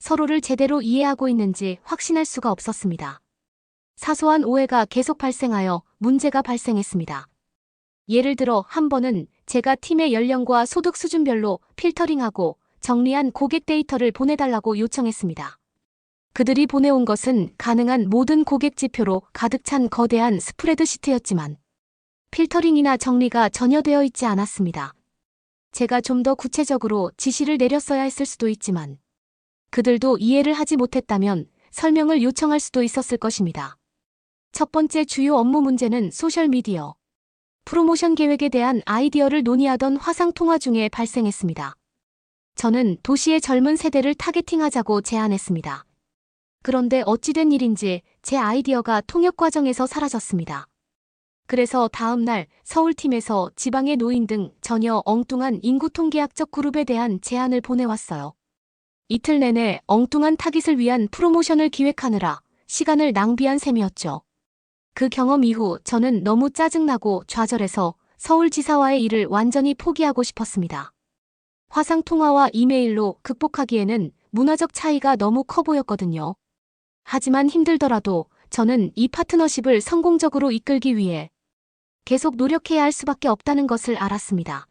서로를 제대로 이해하고 있는지 확신할 수가 없었습니다. 사소한 오해가 계속 발생하여 문제가 발생했습니다. 예를 들어 한 번은 제가 팀의 연령과 소득 수준별로 필터링하고 정리한 고객 데이터를 보내달라고 요청했습니다. 그들이 보내온 것은 가능한 모든 고객 지표로 가득 찬 거대한 스프레드시트였지만 필터링이나 정리가 전혀 되어 있지 않았습니다. 제가 좀 더 구체적으로 지시를 내렸어야 했을 수도 있지만 그들도 이해를 하지 못했다면 설명을 요청할 수도 있었을 것입니다. 첫 번째 주요 업무 문제는 소셜미디어 프로모션 계획에 대한 아이디어를 논의하던 화상 통화 중에 발생했습니다. 저는 도시의 젊은 세대를 타겟팅하자고 제안했습니다. 그런데 어찌된 일인지 제 아이디어가 통역 과정에서 사라졌습니다. 그래서 다음 날 서울팀에서 지방의 노인 등 전혀 엉뚱한 인구 통계학적 그룹에 대한 제안을 보내왔어요. 이틀 내내 엉뚱한 타깃을 위한 프로모션을 기획하느라 시간을 낭비한 셈이었죠. 그 경험 이후 저는 너무 짜증나고 좌절해서 서울지사와의 일을 완전히 포기하고 싶었습니다. 화상통화와 이메일로 극복하기에는 문화적 차이가 너무 커 보였거든요. 하지만 힘들더라도 저는 이 파트너십을 성공적으로 이끌기 위해 계속 노력해야 할 수밖에 없다는 것을 알았습니다.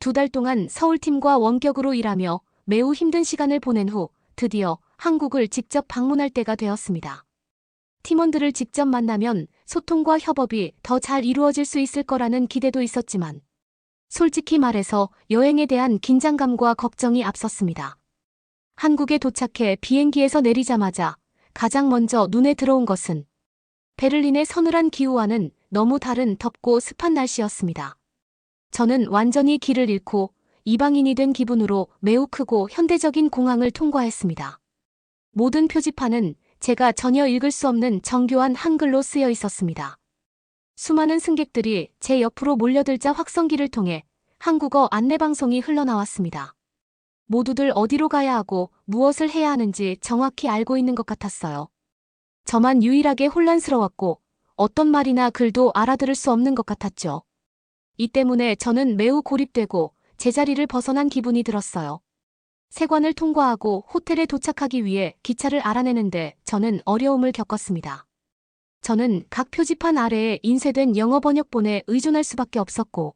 2달 동안 서울팀과 원격으로 일하며 매우 힘든 시간을 보낸 후 드디어 한국을 직접 방문할 때가 되었습니다. 팀원들을 직접 만나면 소통과 협업이 더 잘 이루어질 수 있을 거라는 기대도 있었지만 솔직히 말해서 여행에 대한 긴장감과 걱정이 앞섰습니다. 한국에 도착해 비행기에서 내리자마자 가장 먼저 눈에 들어온 것은 베를린의 서늘한 기후와는 너무 다른 덥고 습한 날씨였습니다. 저는 완전히 길을 잃고 이방인이 된 기분으로 매우 크고 현대적인 공항을 통과했습니다. 모든 표지판은 제가 전혀 읽을 수 없는 정교한 한글로 쓰여 있었습니다. 수많은 승객들이 제 옆으로 몰려들자 확성기를 통해 한국어 안내방송이 흘러나왔습니다. 모두들 어디로 가야 하고 무엇을 해야 하는지 정확히 알고 있는 것 같았어요. 저만 유일하게 혼란스러웠고 어떤 말이나 글도 알아들을 수 없는 것 같았죠. 이 때문에 저는 매우 고립되고 제자리를 벗어난 기분이 들었어요. 세관을 통과하고 호텔에 도착하기 위해 기차를 알아내는데 저는 어려움을 겪었습니다. 저는 각 표지판 아래에 인쇄된 영어 번역본에 의존할 수밖에 없었고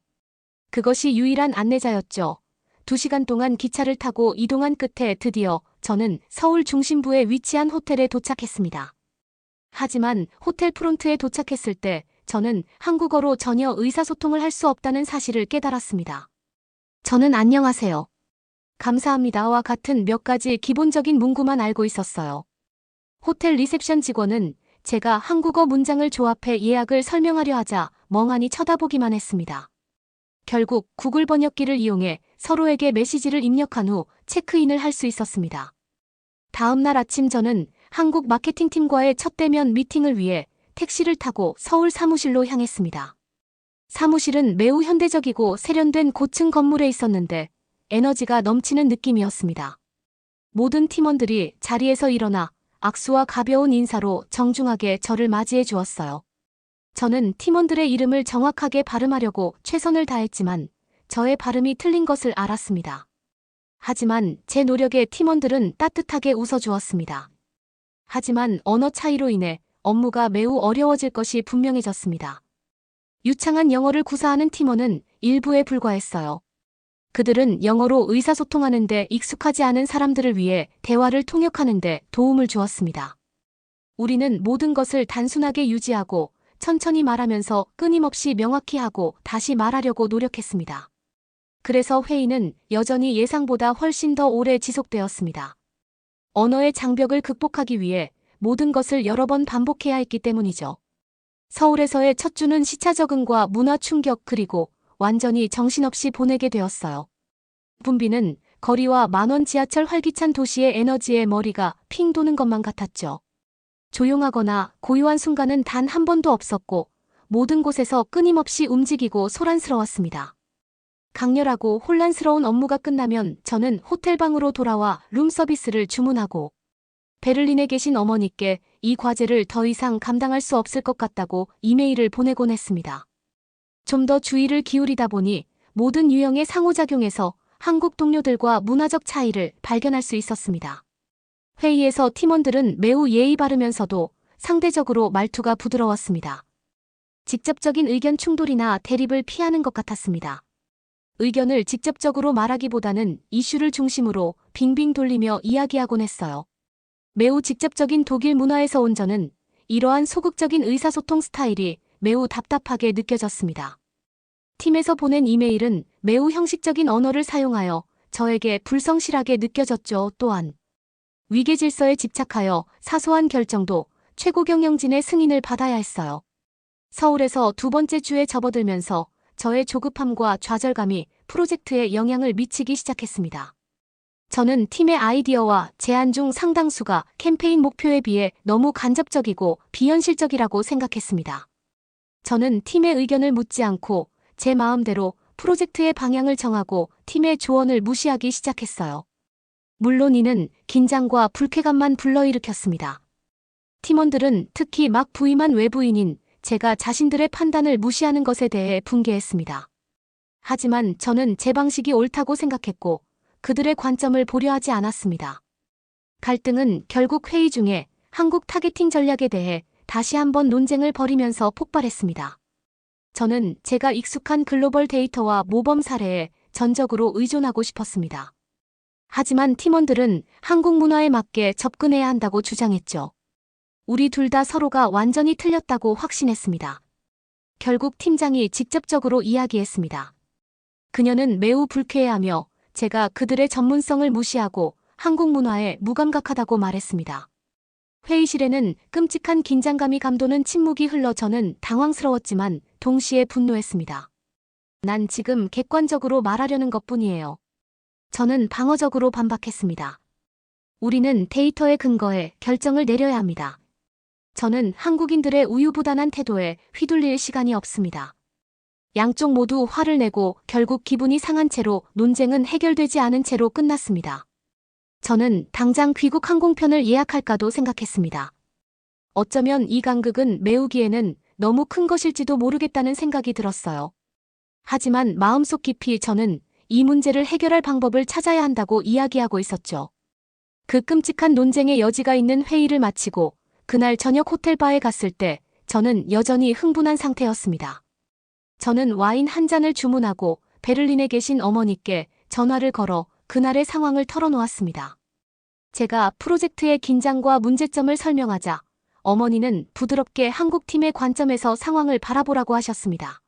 그것이 유일한 안내자였죠. 2시간 동안 기차를 타고 이동한 끝에 드디어 저는 서울 중심부에 위치한 호텔에 도착했습니다. 하지만 호텔 프론트에 도착했을 때 저는 한국어로 전혀 의사소통을 할 수 없다는 사실을 깨달았습니다. 저는 안녕하세요. 감사합니다와 같은 몇 가지 기본적인 문구만 알고 있었어요. 호텔 리셉션 직원은 제가 한국어 문장을 조합해 예약을 설명하려 하자 멍하니 쳐다보기만 했습니다. 결국 구글 번역기를 이용해 서로에게 메시지를 입력한 후 체크인을 할 수 있었습니다. 다음 날 아침 저는 한국 마케팅팀과의 첫 대면 미팅을 위해 택시를 타고 서울 사무실로 향했습니다. 사무실은 매우 현대적이고 세련된 고층 건물에 있었는데 에너지가 넘치는 느낌이었습니다. 모든 팀원들이 자리에서 일어나 악수와 가벼운 인사로 정중하게 저를 맞이해 주었어요. 저는 팀원들의 이름을 정확하게 발음하려고 최선을 다했지만 저의 발음이 틀린 것을 알았습니다. 하지만 제 노력에 팀원들은 따뜻하게 웃어주었습니다. 하지만 언어 차이로 인해 업무가 매우 어려워질 것이 분명해졌습니다. 유창한 영어를 구사하는 팀원은 일부에 불과했어요. 그들은 영어로 의사소통하는 데 익숙하지 않은 사람들을 위해 대화를 통역하는 데 도움을 주었습니다. 우리는 모든 것을 단순하게 유지하고 천천히 말하면서 끊임없이 명확히 하고 다시 말하려고 노력했습니다. 그래서 회의는 여전히 예상보다 훨씬 더 오래 지속되었습니다. 언어의 장벽을 극복하기 위해 모든 것을 여러 번 반복해야 했기 때문이죠. 서울에서의 첫 주는 시차 적응과 문화 충격 그리고 완전히 정신없이 보내게 되었어요. 분비는 거리와 만원 지하철 활기찬 도시의 에너지에 머리가 핑 도는 것만 같았죠. 조용하거나 고요한 순간은 단 한 번도 없었고 모든 곳에서 끊임없이 움직이고 소란스러웠습니다. 강렬하고 혼란스러운 업무가 끝나면 저는 호텔방으로 돌아와 룸서비스를 주문하고 베를린에 계신 어머니께 이 과제를 더 이상 감당할 수 없을 것 같다고 이메일을 보내곤 했습니다. 좀 더 주의를 기울이다 보니 모든 유형의 상호작용에서 한국 동료들과 문화적 차이를 발견할 수 있었습니다. 회의에서 팀원들은 매우 예의 바르면서도 상대적으로 말투가 부드러웠습니다. 직접적인 의견 충돌이나 대립을 피하는 것 같았습니다. 의견을 직접적으로 말하기보다는 이슈를 중심으로 빙빙 돌리며 이야기하곤 했어요. 매우 직접적인 독일 문화에서 온 저는 이러한 소극적인 의사소통 스타일이 매우 답답하게 느껴졌습니다. 팀에서 보낸 이메일은 매우 형식적인 언어를 사용하여 저에게 불성실하게 느껴졌죠. 또한 위계 질서에 집착하여 사소한 결정도 최고 경영진의 승인을 받아야 했어요. 서울에서 두 번째 주에 접어들면서 저의 조급함과 좌절감이 프로젝트에 영향을 미치기 시작했습니다. 저는 팀의 아이디어와 제안 중 상당수가 캠페인 목표에 비해 너무 간접적이고 비현실적이라고 생각했습니다. 저는 팀의 의견을 묻지 않고 제 마음대로 프로젝트의 방향을 정하고 팀의 조언을 무시하기 시작했어요. 물론 이는 긴장과 불쾌감만 불러일으켰습니다. 팀원들은 특히 막 부임한 외부인인 제가 자신들의 판단을 무시하는 것에 대해 분개했습니다. 하지만 저는 제 방식이 옳다고 생각했고 그들의 관점을 보려하지 않았습니다. 갈등은 결국 회의 중에 한국 타겟팅 전략에 대해 다시 한번 논쟁을 벌이면서 폭발했습니다. 저는 제가 익숙한 글로벌 데이터와 모범 사례에 전적으로 의존하고 싶었습니다. 하지만 팀원들은 한국 문화에 맞게 접근해야 한다고 주장했죠. 우리 둘 다 서로가 완전히 틀렸다고 확신했습니다. 결국 팀장이 직접적으로 이야기했습니다. 그녀는 매우 불쾌해하며 제가 그들의 전문성을 무시하고 한국 문화에 무감각하다고 말했습니다. 회의실에는 끔찍한 긴장감이 감도는 침묵이 흘러 저는 당황스러웠지만 동시에 분노했습니다. 난 지금 객관적으로 말하려는 것뿐이에요. 저는 방어적으로 반박했습니다. 우리는 데이터에 근거해 결정을 내려야 합니다. 저는 한국인들의 우유부단한 태도에 휘둘릴 시간이 없습니다. 양쪽 모두 화를 내고 결국 기분이 상한 채로 논쟁은 해결되지 않은 채로 끝났습니다. 저는 당장 귀국 항공편을 예약할까도 생각했습니다. 어쩌면 이 간극은 메우기에는 너무 큰 것일지도 모르겠다는 생각이 들었어요. 하지만 마음속 깊이 저는 이 문제를 해결할 방법을 찾아야 한다고 이야기하고 있었죠. 그 끔찍한 논쟁의 여지가 있는 회의를 마치고 그날 저녁 호텔바에 갔을 때 저는 여전히 흥분한 상태였습니다. 저는 와인 한 잔을 주문하고 베를린에 계신 어머니께 전화를 걸어 그날의 상황을 털어놓았습니다. 제가 프로젝트의 긴장과 문제점을 설명하자 어머니는 부드럽게 한국팀의 관점에서 상황을 바라보라고 하셨습니다.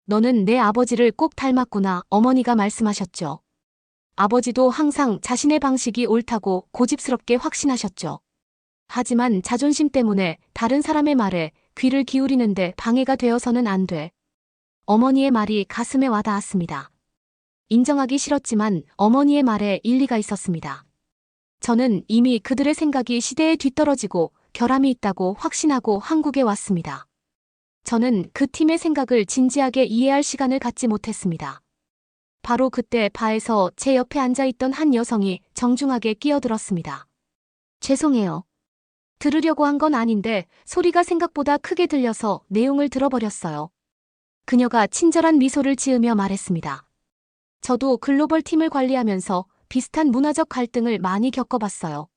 너는 내 아버지를 꼭 닮았구나, 어머니가 말씀하셨죠. 아버지도 항상 자신의 방식이 옳다고 고집스럽게 확신하셨죠. 하지만 자존심 때문에 다른 사람의 말에 귀를 기울이는데 방해가 되어서는 안 돼. 어머니의 말이 가슴에 와닿았습니다. 인정하기 싫었지만 어머니의 말에 일리가 있었습니다. 저는 이미 그들의 생각이 시대에 뒤떨어지고 결함이 있다고 확신하고 한국에 왔습니다. 저는 그 팀의 생각을 진지하게 이해할 시간을 갖지 못했습니다. 바로 그때 바에서 제 옆에 앉아있던 한 여성이 정중하게 끼어들었습니다. 죄송해요. 들으려고 한 건 아닌데 소리가 생각보다 크게 들려서 내용을 들어버렸어요. 그녀가 친절한 미소를 지으며 말했습니다. 저도 글로벌 팀을 관리하면서 비슷한 문화적 갈등을 많이 겪어봤어요.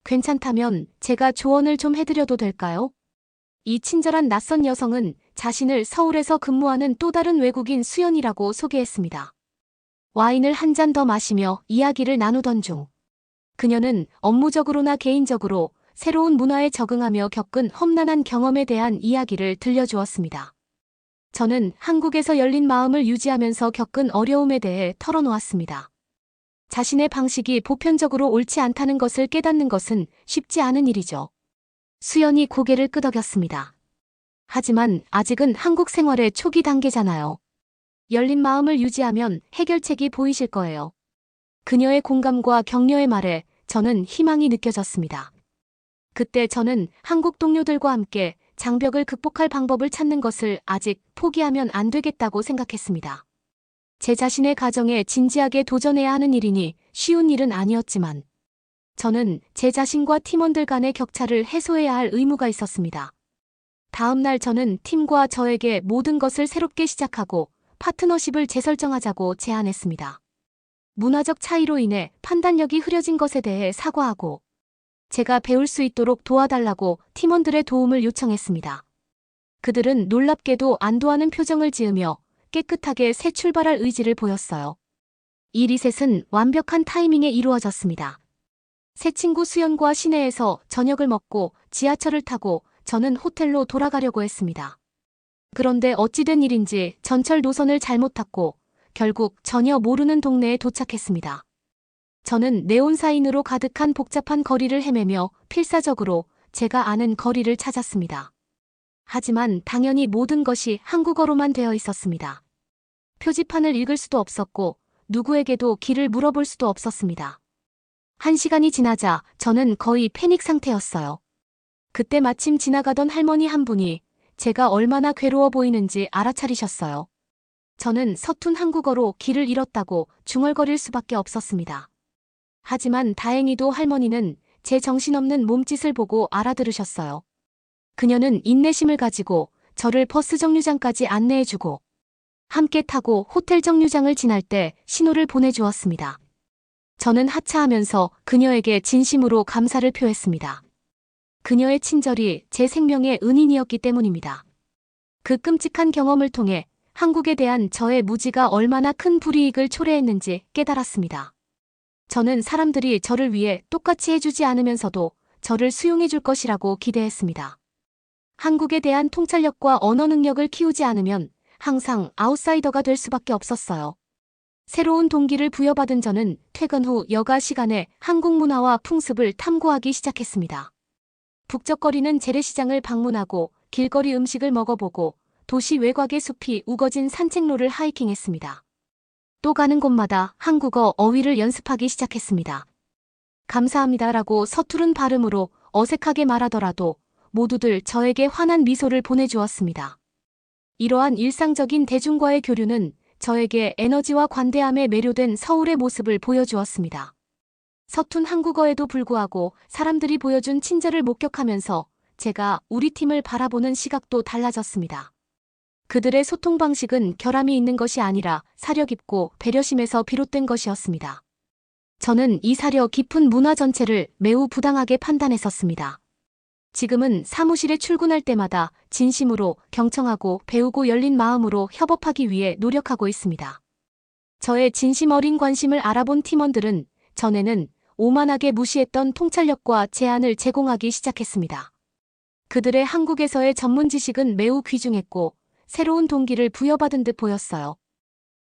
괜찮다면 제가 조언을 좀 해드려도 될까요? 이 친절한 낯선 여성은 자신을 서울에서 근무하는 또 다른 외국인 수연이라고 소개했습니다. 와인을 한 잔 더 마시며 이야기를 나누던 중 그녀는 업무적으로나 개인적으로 새로운 문화에 적응하며 겪은 험난한 경험에 대한 이야기를 들려주었습니다. 저는 한국에서 열린 마음을 유지하면서 겪은 어려움에 대해 털어놓았습니다. 자신의 방식이 보편적으로 옳지 않다는 것을 깨닫는 것은 쉽지 않은 일이죠. 수연이 고개를 끄덕였습니다. 하지만 아직은 한국 생활의 초기 단계잖아요. 열린 마음을 유지하면 해결책이 보이실 거예요. 그녀의 공감과 격려의 말에 저는 희망이 느껴졌습니다. 그때 저는 한국 동료들과 함께 장벽을 극복할 방법을 찾는 것을 아직 포기하면 안 되겠다고 생각했습니다. 제 자신의 가정에 진지하게 도전해야 하는 일이니 쉬운 일은 아니었지만 저는 제 자신과 팀원들 간의 격차를 해소해야 할 의무가 있었습니다. 다음 날 저는 팀과 저에게 모든 것을 새롭게 시작하고 파트너십을 재설정하자고 제안했습니다. 문화적 차이로 인해 판단력이 흐려진 것에 대해 사과하고 제가 배울 수 있도록 도와달라고 팀원들의 도움을 요청했습니다. 그들은 놀랍게도 안도하는 표정을 지으며 깨끗하게 새 출발할 의지를 보였어요. 이 리셋은 완벽한 타이밍에 이루어졌습니다. 새 친구 수연과 시내에서 저녁을 먹고 지하철을 타고 저는 호텔로 돌아가려고 했습니다. 그런데 어찌된 일인지 전철 노선을 잘못 탔고 결국 전혀 모르는 동네에 도착했습니다. 저는 네온사인으로 가득한 복잡한 거리를 헤매며 필사적으로 제가 아는 거리를 찾았습니다. 하지만 당연히 모든 것이 한국어로만 되어 있었습니다. 표지판을 읽을 수도 없었고 누구에게도 길을 물어볼 수도 없었습니다. 1시간이 지나자 저는 거의 패닉 상태였어요. 그때 마침 지나가던 할머니 한 분이 제가 얼마나 괴로워 보이는지 알아차리셨어요. 저는 서툰 한국어로 길을 잃었다고 중얼거릴 수밖에 없었습니다. 하지만 다행히도 할머니는 제 정신없는 몸짓을 보고 알아들으셨어요. 그녀는 인내심을 가지고 저를 버스 정류장까지 안내해주고 함께 타고 호텔 정류장을 지날 때 신호를 보내주었습니다. 저는 하차하면서 그녀에게 진심으로 감사를 표했습니다. 그녀의 친절이 제 생명의 은인이었기 때문입니다. 그 끔찍한 경험을 통해 한국에 대한 저의 무지가 얼마나 큰 불이익을 초래했는지 깨달았습니다. 저는 사람들이 저를 위해 똑같이 해주지 않으면서도 저를 수용해줄 것이라고 기대했습니다. 한국에 대한 통찰력과 언어 능력을 키우지 않으면 항상 아웃사이더가 될 수밖에 없었어요. 새로운 동기를 부여받은 저는 퇴근 후 여가 시간에 한국 문화와 풍습을 탐구하기 시작했습니다. 북적거리는 재래시장을 방문하고 길거리 음식을 먹어보고 도시 외곽의 숲이 우거진 산책로를 하이킹했습니다. 또 가는 곳마다 한국어 어휘를 연습하기 시작했습니다. 감사합니다라고 서투른 발음으로 어색하게 말하더라도 모두들 저에게 환한 미소를 보내주었습니다. 이러한 일상적인 대중과의 교류는 저에게 에너지와 관대함에 매료된 서울의 모습을 보여주었습니다. 서툰 한국어에도 불구하고 사람들이 보여준 친절을 목격하면서 제가 우리 팀을 바라보는 시각도 달라졌습니다. 그들의 소통 방식은 결함이 있는 것이 아니라 사려 깊고 배려심에서 비롯된 것이었습니다. 저는 이 사려 깊은 문화 전체를 매우 부당하게 판단했었습니다. 지금은 사무실에 출근할 때마다 진심으로 경청하고 배우고 열린 마음으로 협업하기 위해 노력하고 있습니다. 저의 진심 어린 관심을 알아본 팀원들은 전에는 오만하게 무시했던 통찰력과 제안을 제공하기 시작했습니다. 그들의 한국에서의 전문 지식은 매우 귀중했고 새로운 동기를 부여받은 듯 보였어요.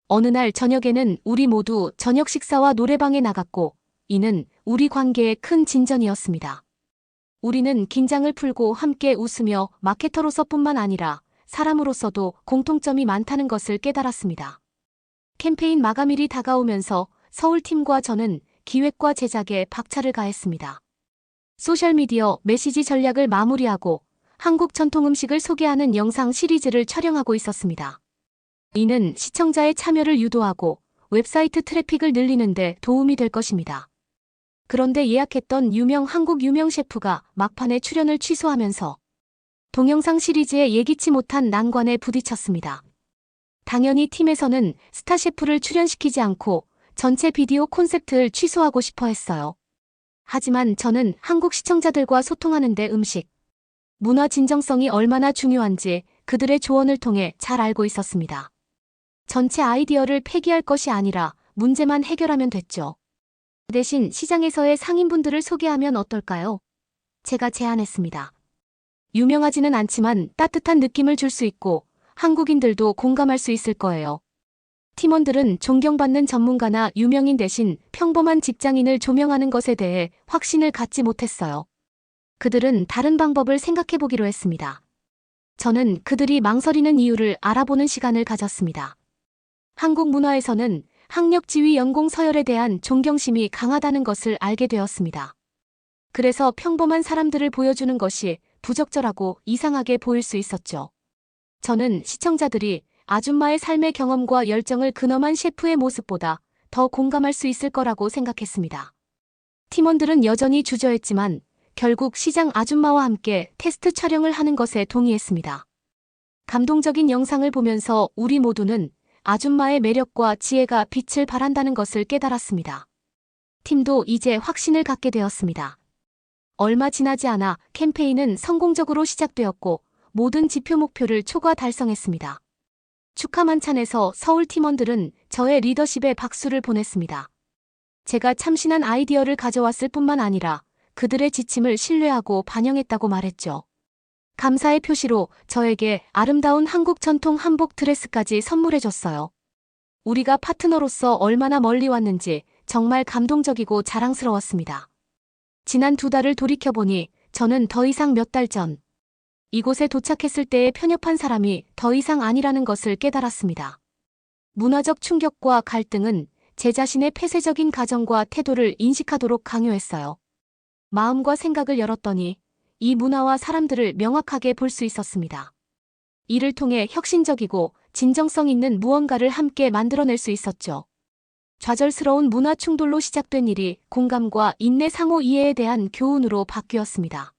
어느 날 저녁에는 우리 모두 저녁 식사와 노래방에 나갔고 이는 우리 관계의 큰 진전이었습니다. 우리는 긴장을 풀고 함께 웃으며 마케터로서뿐만 아니라 사람으로서도 공통점이 많다는 것을 깨달았습니다. 캠페인 마감일이 다가오면서 서울팀과 저는 기획과 제작에 박차를 가했습니다. 소셜미디어 메시지 전략을 마무리하고 한국 전통 음식을 소개하는 영상 시리즈를 촬영하고 있었습니다. 이는 시청자의 참여를 유도하고 웹사이트 트래픽을 늘리는 데 도움이 될 것입니다. 그런데 예약했던 한국 유명 셰프가 막판에 출연을 취소하면서 동영상 시리즈에 예기치 못한 난관에 부딪혔습니다. 당연히 팀에서는 스타 셰프를 출연시키지 않고 전체 비디오 콘셉트를 취소하고 싶어 했어요. 하지만 저는 한국 시청자들과 소통하는 데 음식, 문화 진정성이 얼마나 중요한지 그들의 조언을 통해 잘 알고 있었습니다. 전체 아이디어를 폐기할 것이 아니라 문제만 해결하면 됐죠. 대신 시장에서의 상인분들을 소개하면 어떨까요? 제가 제안했습니다. 유명하지는 않지만 따뜻한 느낌을 줄 수 있고 한국인들도 공감할 수 있을 거예요. 팀원들은 존경받는 전문가나 유명인 대신 평범한 직장인을 조명하는 것에 대해 확신을 갖지 못했어요. 그들은 다른 방법을 생각해보기로 했습니다. 저는 그들이 망설이는 이유를 알아보는 시간을 가졌습니다. 한국 문화에서는 학력지위 연공 서열에 대한 존경심이 강하다는 것을 알게 되었습니다. 그래서 평범한 사람들을 보여주는 것이 부적절하고 이상하게 보일 수 있었죠. 저는 시청자들이 아줌마의 삶의 경험과 열정을 근엄한 셰프의 모습보다 더 공감할 수 있을 거라고 생각했습니다. 팀원들은 여전히 주저했지만 결국 시장 아줌마와 함께 테스트 촬영을 하는 것에 동의했습니다. 감동적인 영상을 보면서 우리 모두는 아줌마의 매력과 지혜가 빛을 발한다는 것을 깨달았습니다. 팀도 이제 확신을 갖게 되었습니다. 얼마 지나지 않아 캠페인은 성공적으로 시작되었고 모든 지표 목표를 초과 달성했습니다. 축하 만찬에서 서울 팀원들은 저의 리더십에 박수를 보냈습니다. 제가 참신한 아이디어를 가져왔을 뿐만 아니라 그들의 지침을 신뢰하고 반영했다고 말했죠. 감사의 표시로 저에게 아름다운 한국 전통 한복 드레스까지 선물해줬어요. 우리가 파트너로서 얼마나 멀리 왔는지 정말 감동적이고 자랑스러웠습니다. 지난 2달을 돌이켜보니 저는 더 이상 몇 달 전 이곳에 도착했을 때의 편협한 사람이 더 이상 아니라는 것을 깨달았습니다. 문화적 충격과 갈등은 제 자신의 폐쇄적인 가정과 태도를 인식하도록 강요했어요. 마음과 생각을 열었더니 이 문화와 사람들을 명확하게 볼 수 있었습니다. 이를 통해 혁신적이고 진정성 있는 무언가를 함께 만들어낼 수 있었죠. 좌절스러운 문화 충돌로 시작된 일이 공감과 인내 상호 이해에 대한 교훈으로 바뀌었습니다.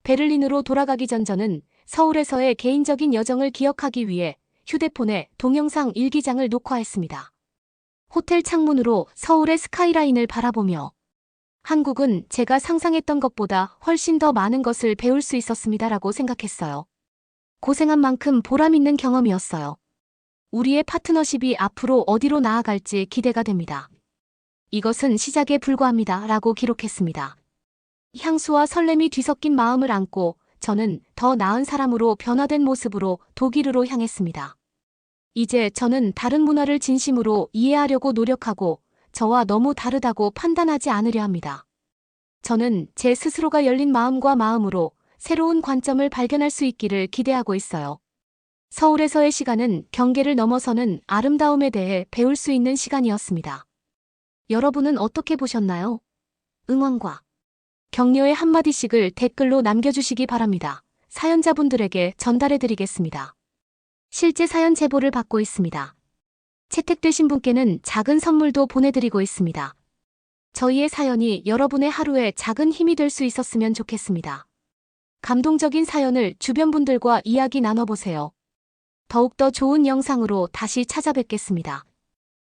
베를린으로 돌아가기 전 저는 서울에서의 개인적인 여정을 기억하기 위해 휴대폰에 동영상 일기장을 녹화했습니다. 호텔 창문으로 서울의 스카이라인을 바라보며 한국은 제가 상상했던 것보다 훨씬 더 많은 것을 배울 수 있었습니다라고 생각했어요. 고생한 만큼 보람 있는 경험이었어요. 우리의 파트너십이 앞으로 어디로 나아갈지 기대가 됩니다. 이것은 시작에 불과합니다. 라고 기록했습니다. 향수와 설렘이 뒤섞인 마음을 안고 저는 더 나은 사람으로 변화된 모습으로 독일으로 향했습니다. 이제 저는 다른 문화를 진심으로 이해하려고 노력하고 저와 너무 다르다고 판단하지 않으려 합니다. 저는 제 스스로가 열린 마음과 마음으로 새로운 관점을 발견할 수 있기를 기대하고 있어요. 서울에서의 시간은 경계를 넘어서는 아름다움에 대해 배울 수 있는 시간이었습니다. 여러분은 어떻게 보셨나요? 응원과 격려의 한마디씩을 댓글로 남겨주시기 바랍니다. 사연자분들에게 전달해드리겠습니다. 실제 사연 제보를 받고 있습니다. 채택되신 분께는 작은 선물도 보내드리고 있습니다. 저희의 사연이 여러분의 하루에 작은 힘이 될 수 있었으면 좋겠습니다. 감동적인 사연을 주변 분들과 이야기 나눠보세요. 더욱더 좋은 영상으로 다시 찾아뵙겠습니다.